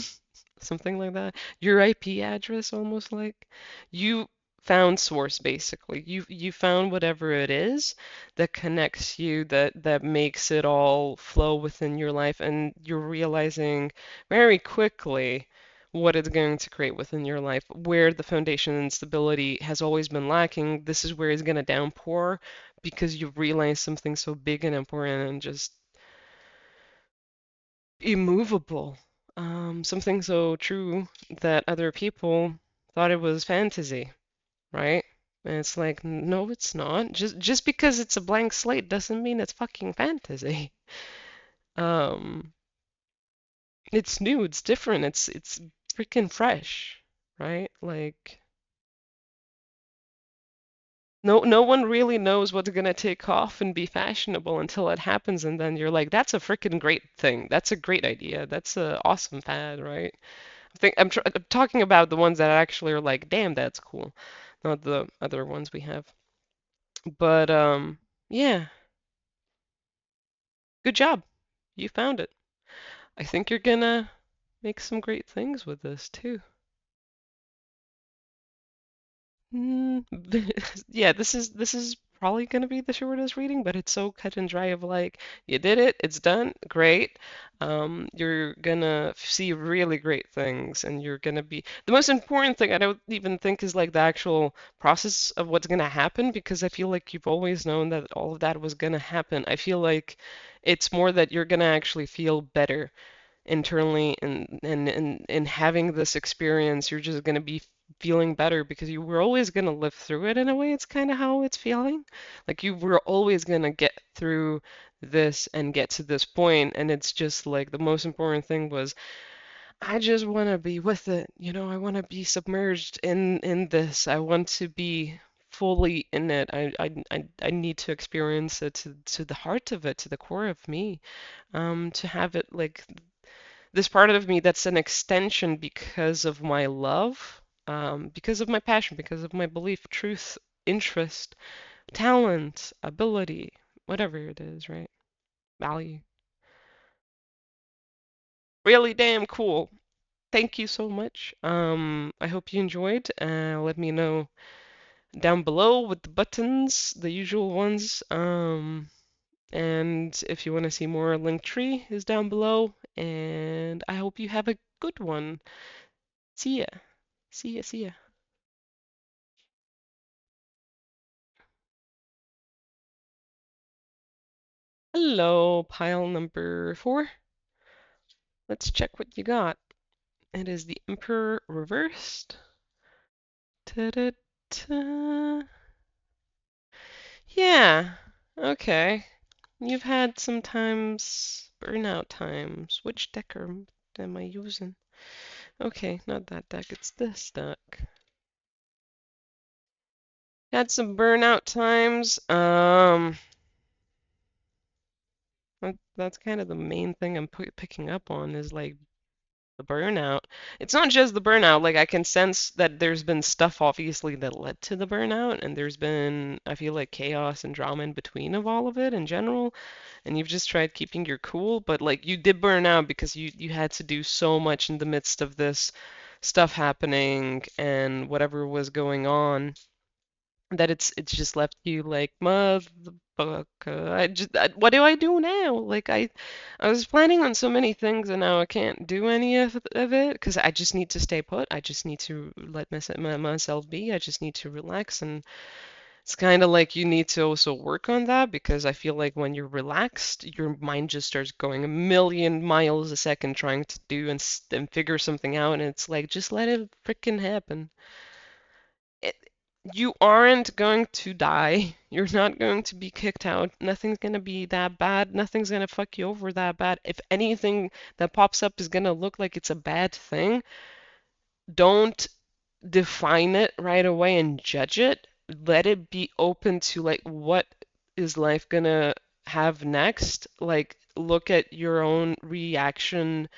something like that. Your IP address, almost like. You found source, basically. You found whatever it is that connects you, that makes it all flow within your life, and you're realizing very quickly what it's going to create within your life. Where the foundation and stability has always been lacking, this is where it's going to downpour because you realize something so big and important and just immovable. Something so true that other people thought it was fantasy, right? And it's like, no, it's not. Just because it's a blank slate doesn't mean it's fucking fantasy. Um, it's new, it's different, it's freaking fresh, right? Like no one really knows what's gonna take off and be fashionable until it happens, and then you're like, that's a freaking great thing. That's a great idea. That's a awesome fad, right? I'm talking about the ones that actually are like, damn, that's cool, not the other ones we have. But yeah, good job. You found it. I think you're gonna make some great things with this too. Mm, yeah, this is probably gonna be the shortest reading, but it's so cut and dry of like, you did it, it's done, great. You're gonna see really great things, and you're gonna be the most important thing I don't even think is like the actual process of what's gonna happen, because I feel like you've always known that all of that was gonna happen. I feel like it's more that you're gonna actually feel better internally, and having this experience you're just going to be feeling better because you were always going to live through it. In a way, it's kind of how it's feeling, like you were always going to get through this and get to this point, and it's just like the most important thing was, I just want to be with it, I want to be submerged in this. I want to be fully in it. I need to experience it to the heart of it, to the core of me, to have it like this part of me that's an extension because of my love, because of my passion, because of my belief, truth, interest, talent, ability, whatever it is, right? Value. Really damn cool. Thank you so much. I hope you enjoyed. Let me know down below with the buttons, the usual ones. And if you want to see more, Linktree is down below. And I hope you have a good one. See ya. See ya. See ya. Hello, pile number 4. Let's check what you got. It is the Emperor reversed. Ta-da-ta. Yeah, okay. You've had some times, burnout times. Which am I using? Okay, not that deck, it's this deck. Had some burnout times. That's kind of the main thing I'm picking up on is like the burnout. It's not just the burnout. Like I can sense that there's been stuff obviously that led to the burnout, and there's been, I feel like, chaos and drama in between of all of it in general. And you've just tried keeping your cool, but like you did burn out because you had to do so much in the midst of this stuff happening and whatever was going on, that it's just left you like, motherfucker. What do I do now? Like I was planning on so many things, and now I can't do any of it because I just need to stay put. I just need to let myself be. I just need to relax, and it's kind of like you need to also work on that, because I feel like when you're relaxed, your mind just starts going a million miles a second trying to do and figure something out, and it's like, just let it freaking happen. It, you aren't going to die. You're not going to be kicked out. Nothing's going to be that bad. Nothing's going to fuck you over that bad. If anything that pops up is going to look like it's a bad thing, don't define it right away and judge it. Let it be open to like, what is life going to have next? Like, look at your own reaction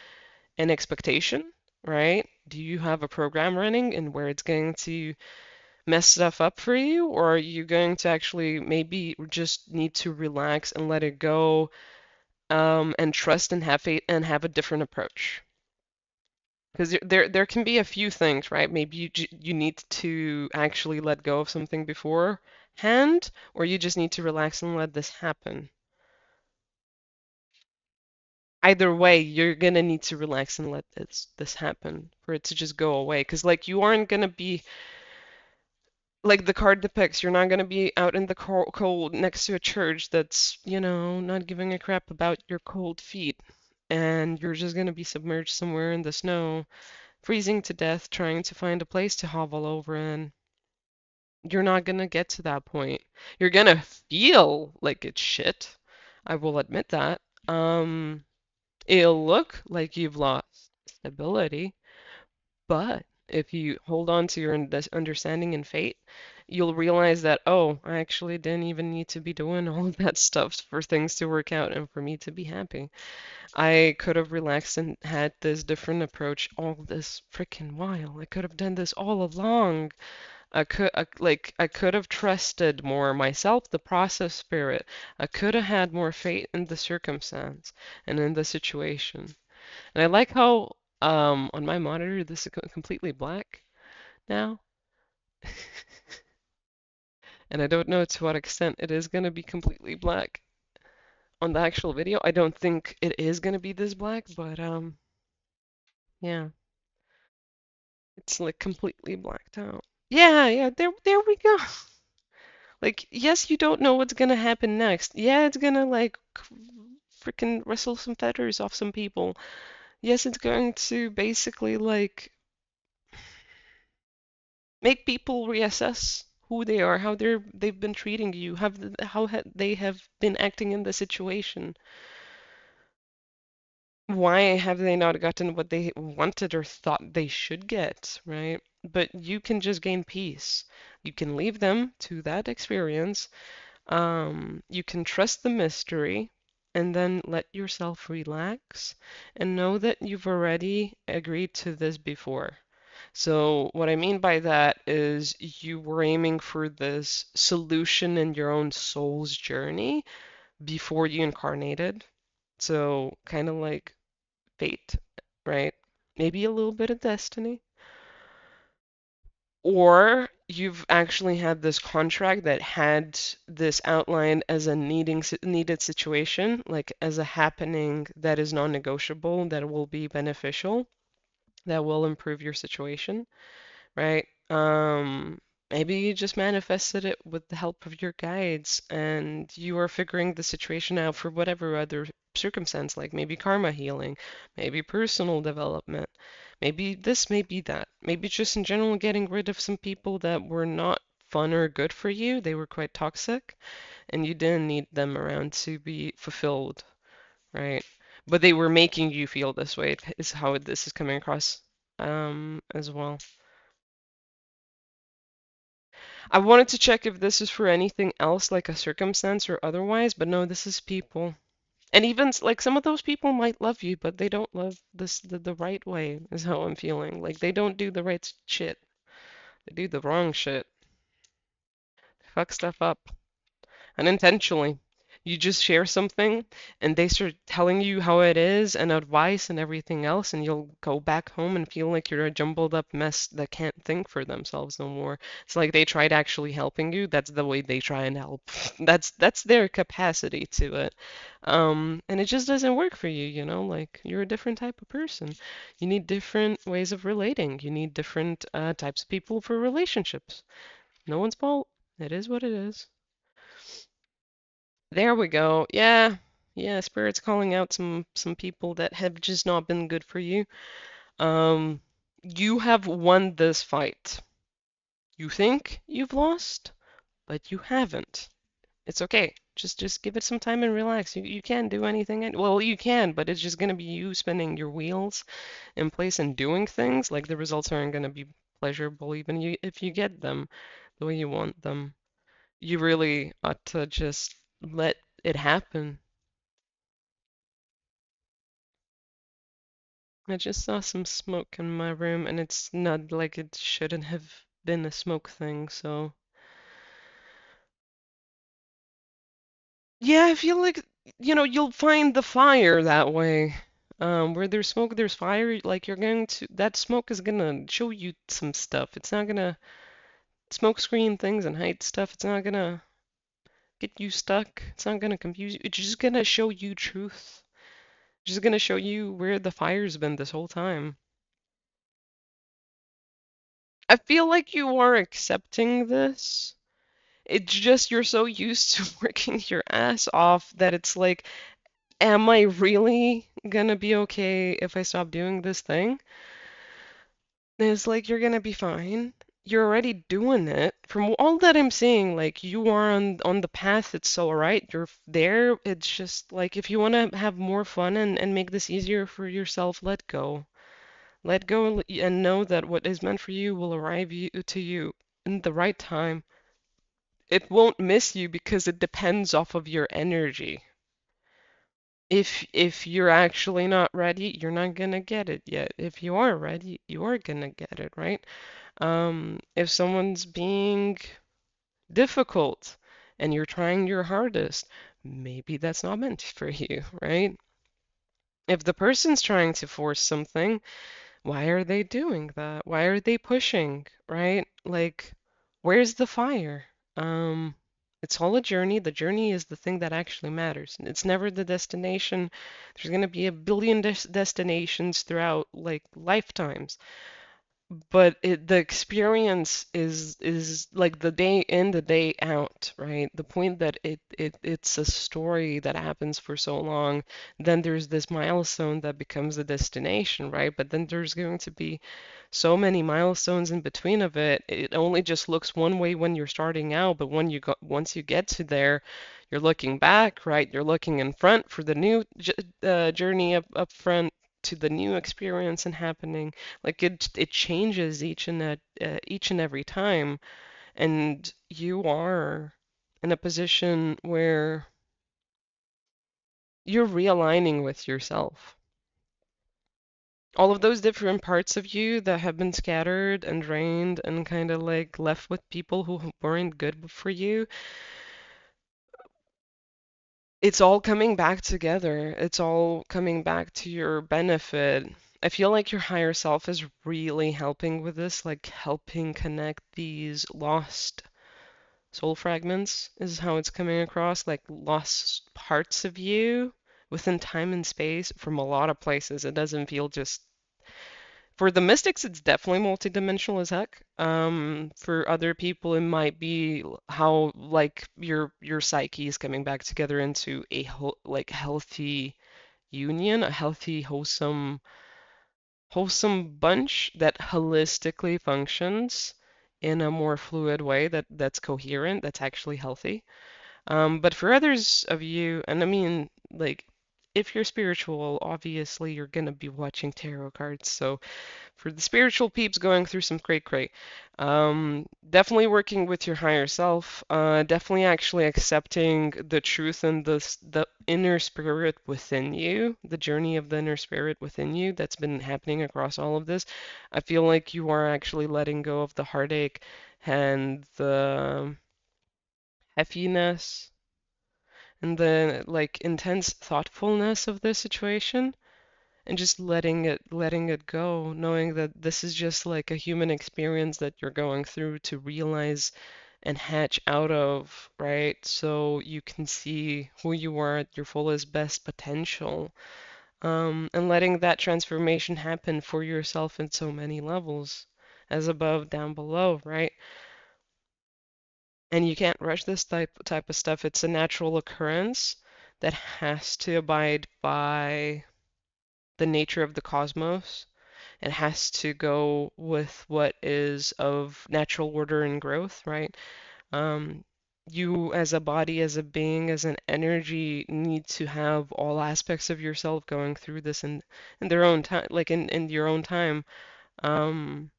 and expectation, right? Do you have a program running and where it's going to mess stuff up for you, or are you going to actually maybe just need to relax and let it go, and trust and have faith and have a different approach? Because there can be a few things, right? Maybe you need to actually let go of something beforehand, or you just need to relax and let this happen. Either way, you're gonna need to relax and let this happen for it to just go away. Because like you aren't gonna be like the card depicts, you're not going to be out in the cold next to a church that's, not giving a crap about your cold feet. and you're just gonna be submerged somewhere in the snow, freezing to death, trying to find a place to hovel over in. You're not gonna get to that point. You're gonna feel like it's shit. I will admit that. Um, it'll look like you've lost stability, but if you hold on to your understanding and fate, you'll realize that, oh, I actually didn't even need to be doing all of that stuff for things to work out and for me to be happy. I could have relaxed and had this different approach all this freaking while. I could have done this all along. I could have trusted more myself, the process spirit. I could have had more faith in the circumstance and in the situation. And I like how on my monitor this is completely black now. And I don't know to what extent it is going to be completely black on the actual video. I don't think it is going to be this black, but yeah, it's like completely blacked out. Yeah, yeah, there we go. Like, yes, you don't know what's gonna happen next. Yeah, it's gonna like freaking rustle some feathers off some people. Yes, it's going to basically like make people reassess who they are, how they've been treating you, how ha they have been acting in the situation. Why have they not gotten what they wanted or thought they should get, right? But you can just gain peace. You can leave them to that experience. You can trust the mystery and then let yourself relax and know that you've already agreed to this before. So, what I mean by that is you were aiming for this solution in your own soul's journey before you incarnated. So, kind of like fate, right? Maybe a little bit of destiny. Or you've actually had this contract that had this outlined as a needed situation, like as a happening that is non-negotiable, that will be beneficial, that will improve your situation, right? Maybe you just manifested it with the help of your guides and you are figuring the situation out for whatever other circumstance, like maybe karma healing, maybe personal development, maybe this, maybe that, maybe just in general getting rid of some people that were not fun or good for you. They were quite toxic and you didn't need them around to be fulfilled, right? But they were making you feel this way, is how this is coming across as well. I wanted to check if this is for anything else, like a circumstance or otherwise, but no, this is people. And even like some of those people might love you, but they don't love this the right way, is how I'm feeling. Like they don't do the right shit. They do the wrong shit. They fuck stuff up unintentionally. You just share something and they start telling you how it is and advice and everything else, and you'll go back home and feel like you're a jumbled up mess that can't think for themselves no more. It's like they tried actually helping you. That's the way they try and help. That's their capacity to it. And it just doesn't work for you, you know, like you're a different type of person. You need different ways of relating. You need different types of people for relationships. No one's fault. It is what it is. There we go. Yeah. Yeah, Spirit's calling out some people that have just not been good for you. Um, you have won this fight. You think you've lost, but you haven't. It's okay. Just give it some time and relax. You can't do anything. Well, you can, but it's just gonna be you spinning your wheels in place and doing things. Like the results aren't gonna be pleasurable even if you get them the way you want them. You really ought to just let it happen. I just saw some smoke in my room, and it's not like it shouldn't have been a smoke thing, so. Yeah, I feel like, you'll find the fire that way. Where there's smoke, there's fire. Like that smoke is gonna show you some stuff. It's not gonna smoke screen things and hide stuff. It's not gonna get you stuck. It's not gonna confuse you. It's just gonna show you truth. It's just gonna show you where the fire's been this whole time. I feel like you are accepting this. It's just you're so used to working your ass off that it's like am I really gonna be okay if I stop doing this thing? And it's like you're gonna be fine. You're already doing it. From all that I'm seeing, like you are on the path. It's all right. You're there. It's just like if you want to have more fun and make this easier for yourself, let go. Let go and know that what is meant for you will arrive to you in the right time. It won't miss you because it depends off of your energy. If you're actually not ready, you're not gonna get it yet. If you are ready, you are gonna get it, right? If someone's being difficult and you're trying your hardest, maybe that's not meant for you, right? If the person's trying to force something, why are they doing that? Why are they pushing, right? Like, where's the fire? Um, it's all a journey. The journey is the thing that actually matters. It's never the destination. There's going to be a billion destinations throughout like lifetimes. But the experience is like the day in, the day out, right? The point that it's a story that happens for so long, then there's this milestone that becomes a destination, right? But then there's going to be so many milestones in between of it. It only just looks one way when you're starting out, but when you go once you get to there, you're looking back, right? You're looking in front for the new journey up front to the new experience and happening. Like it changes each and every time, and you are in a position where you're realigning with yourself. All of those different parts of you that have been scattered and drained and kind of like left with people who weren't good for you, it's all coming back together. It's all coming back to your benefit. I feel like your higher self is really helping with this, like helping connect these lost soul fragments, is how it's coming across, like lost parts of you within time and space from a lot of places. It doesn't feel just for the mystics, it's definitely multidimensional as heck. For other people, it might be how like your psyche is coming back together into a like healthy union, a healthy, wholesome bunch that holistically functions in a more fluid way that's coherent, that's actually healthy. But for others of you, and I mean, like, if you're spiritual, obviously you're gonna be watching tarot cards, so for the spiritual peeps going through some cray. Definitely working with your higher self. Definitely actually accepting the truth and the inner spirit within you, the journey of the inner spirit within you that's been happening across all of this. I feel like you are actually letting go of the heartache and the heffiness and the like intense thoughtfulness of the situation and just letting it go, knowing that this is just like a human experience that you're going through to realize and hatch out of, right? So you can see who you are at your fullest best potential. And letting that transformation happen for yourself in so many levels, as above, down below, right? And you can't rush this type of stuff. It's a natural occurrence that has to abide by the nature of the cosmos. It has to go with what is of natural order and growth, right? Um, you as a body, as a being, as an energy need to have all aspects of yourself going through this in their own time, like in your own time. Um,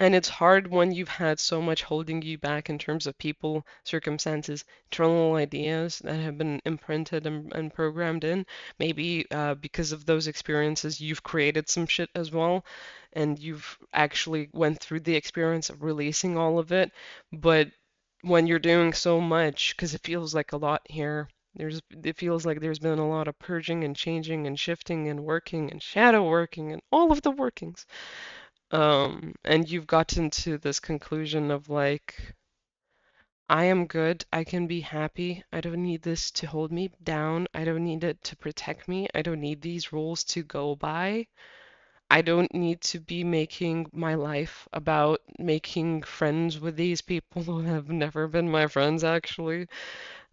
and it's hard when you've had so much holding you back in terms of people, circumstances, internal ideas that have been imprinted and programmed in. Maybe because of those experiences, you've created some shit as well, and you've actually went through the experience of releasing all of it. But when you're doing so much, because it feels like a lot here, it feels like there's been a lot of purging and changing and shifting and working and shadow working and all of the workings. And you've gotten to this conclusion of like, I am good, I can be happy, I don't need this to hold me down, I don't need it to protect me, I don't need these rules to go by. I don't need to be making my life about making friends with these people who have never been my friends, actually.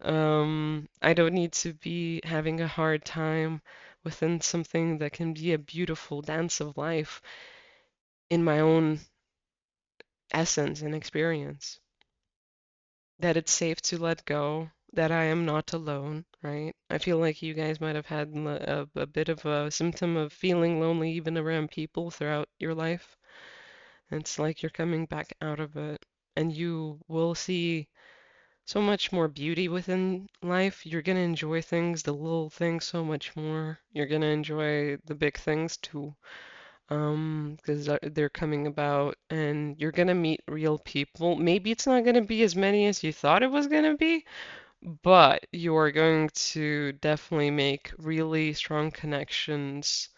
I don't need to be having a hard time within something that can be a beautiful dance of life in my own essence and experience. That it's safe to let go, that I am not alone, right? I feel like you guys might have had a bit of a symptom of feeling lonely even around people throughout your life. It's like you're coming back out of it, and you will see so much more beauty within life. You're gonna enjoy things, the little things, so much more. You're gonna enjoy the big things too, because they're coming about, and you're gonna meet real people. Maybe it's not gonna be as many as you thought it was gonna be, but you are going to definitely make really strong connections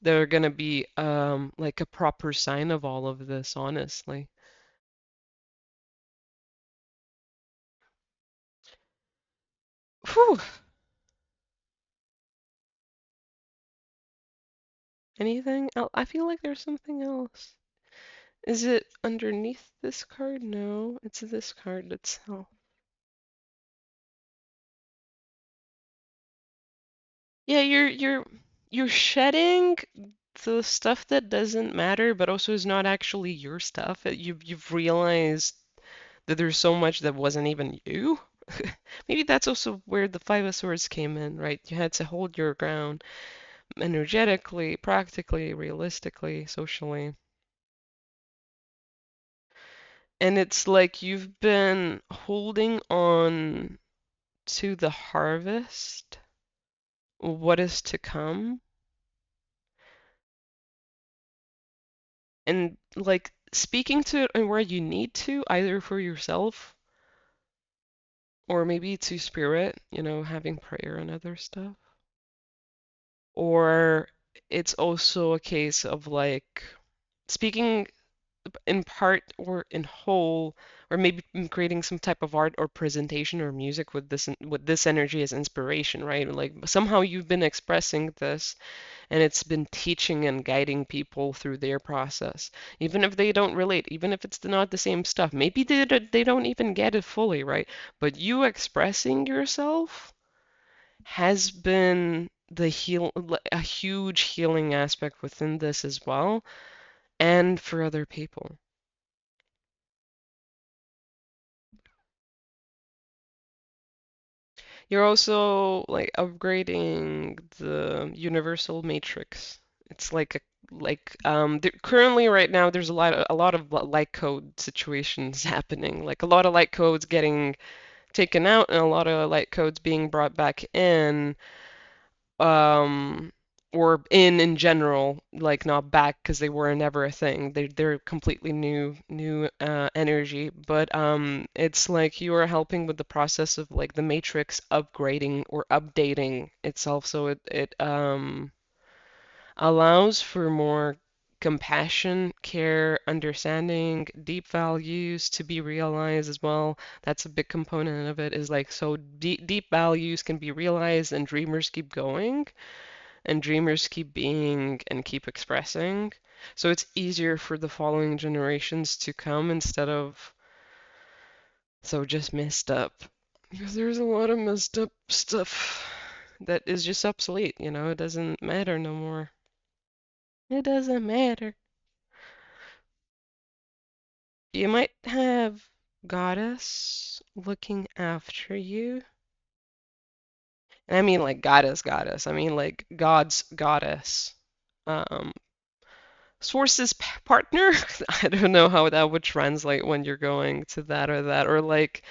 that are gonna be like a proper sign of all of this, honestly. Whew. Anything else? I feel like there's something else. Is it underneath this card? No, it's this card itself. Yeah, you're shedding the stuff that doesn't matter, but also is not actually your stuff. You've realized that there's so much that wasn't even you. Maybe that's also where the Five of Swords came in, right? You had to hold your ground energetically, practically, realistically, socially. And it's like you've been holding on to the harvest, what is to come, and like speaking to it and where you need to, either for yourself or maybe to spirit, having prayer and other stuff. Or it's also a case of like speaking in part or in whole, or maybe creating some type of art or presentation or music with this energy as inspiration, right? Like somehow you've been expressing this and it's been teaching and guiding people through their process, even if they don't relate, even if it's not the same stuff. Maybe they don't even get it fully, right? But you expressing yourself has been a huge healing aspect within this as well, and for other people. You're also like upgrading the universal matrix. It's like currently right now there's a lot of light code situations happening. Like a lot of light codes getting taken out and a lot of light codes being brought back in, um or in general, like not back because they were never a thing. They're completely new energy, but it's like you are helping with the process of like the matrix upgrading or updating itself, so it allows for more compassion, care, understanding, deep values to be realized as well. That's a big component of it, is like so deep values can be realized and dreamers keep going and dreamers keep being and keep expressing. So it's easier for the following generations to come instead of so just messed up. Because there's a lot of messed up stuff that is just obsolete, it doesn't matter no more. It doesn't matter. You might have goddess looking after you. And I mean like goddess. I mean like God's goddess. Um, Source's partner? I don't know how that would translate when you're going to that or that. Or like,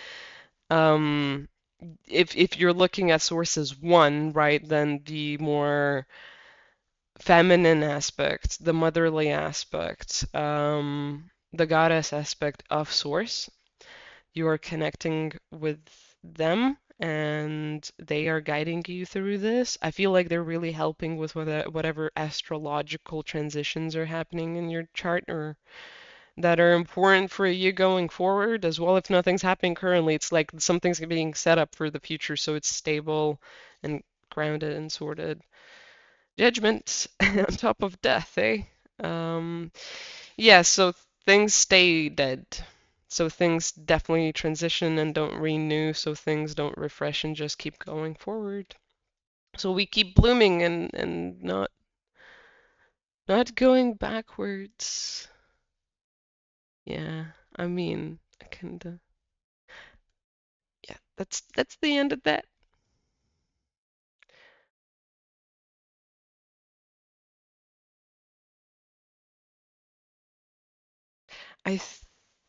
um, if you're looking at sources one, right, then the more feminine aspect, the motherly aspect, the goddess aspect of source, you are connecting with them and they are guiding you through this. I feel like they're really helping with whatever astrological transitions are happening in your chart or that are important for you going forward as well. If nothing's happening currently, it's like something's being set up for the future so it's stable and grounded and sorted. Judgment on top of death, eh? Um, yeah, so things stay dead. So things definitely transition and don't renew, so things don't refresh and just keep going forward. So we keep blooming and not going backwards. Yeah, I mean, I kinda yeah, that's the end of that. I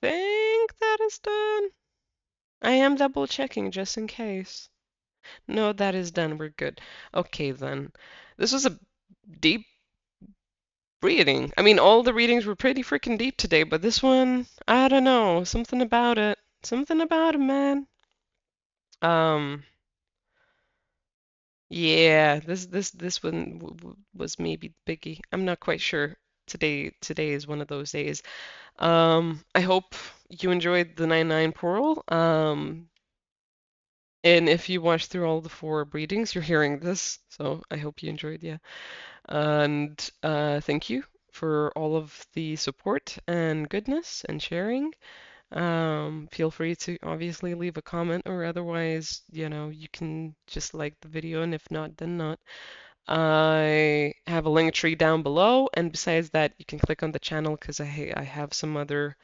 think that is done. I am double checking just in case. No, that is done. We're good. Okay then. This was a deep reading. I mean, all the readings were pretty freaking deep today, but this one, I don't know, something about it. Something about it, man. Um, yeah, this one was maybe biggie. I'm not quite sure. Today is one of those days. I hope you enjoyed the 9-9 Pearl. And if you watched through all the four readings, you're hearing this, so I hope you enjoyed, yeah. And thank you for all of the support and goodness and sharing. Feel free to obviously leave a comment or otherwise, you can just like the video, and if not, then not. I have a link tree down below, and besides that, you can click on the channel because I have some other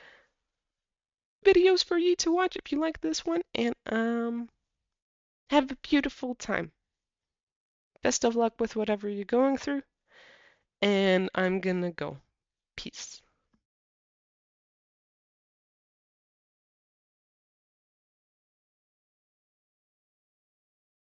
videos for you to watch if you like this one. And have a beautiful time. Best of luck with whatever you're going through, and I'm gonna go. Peace.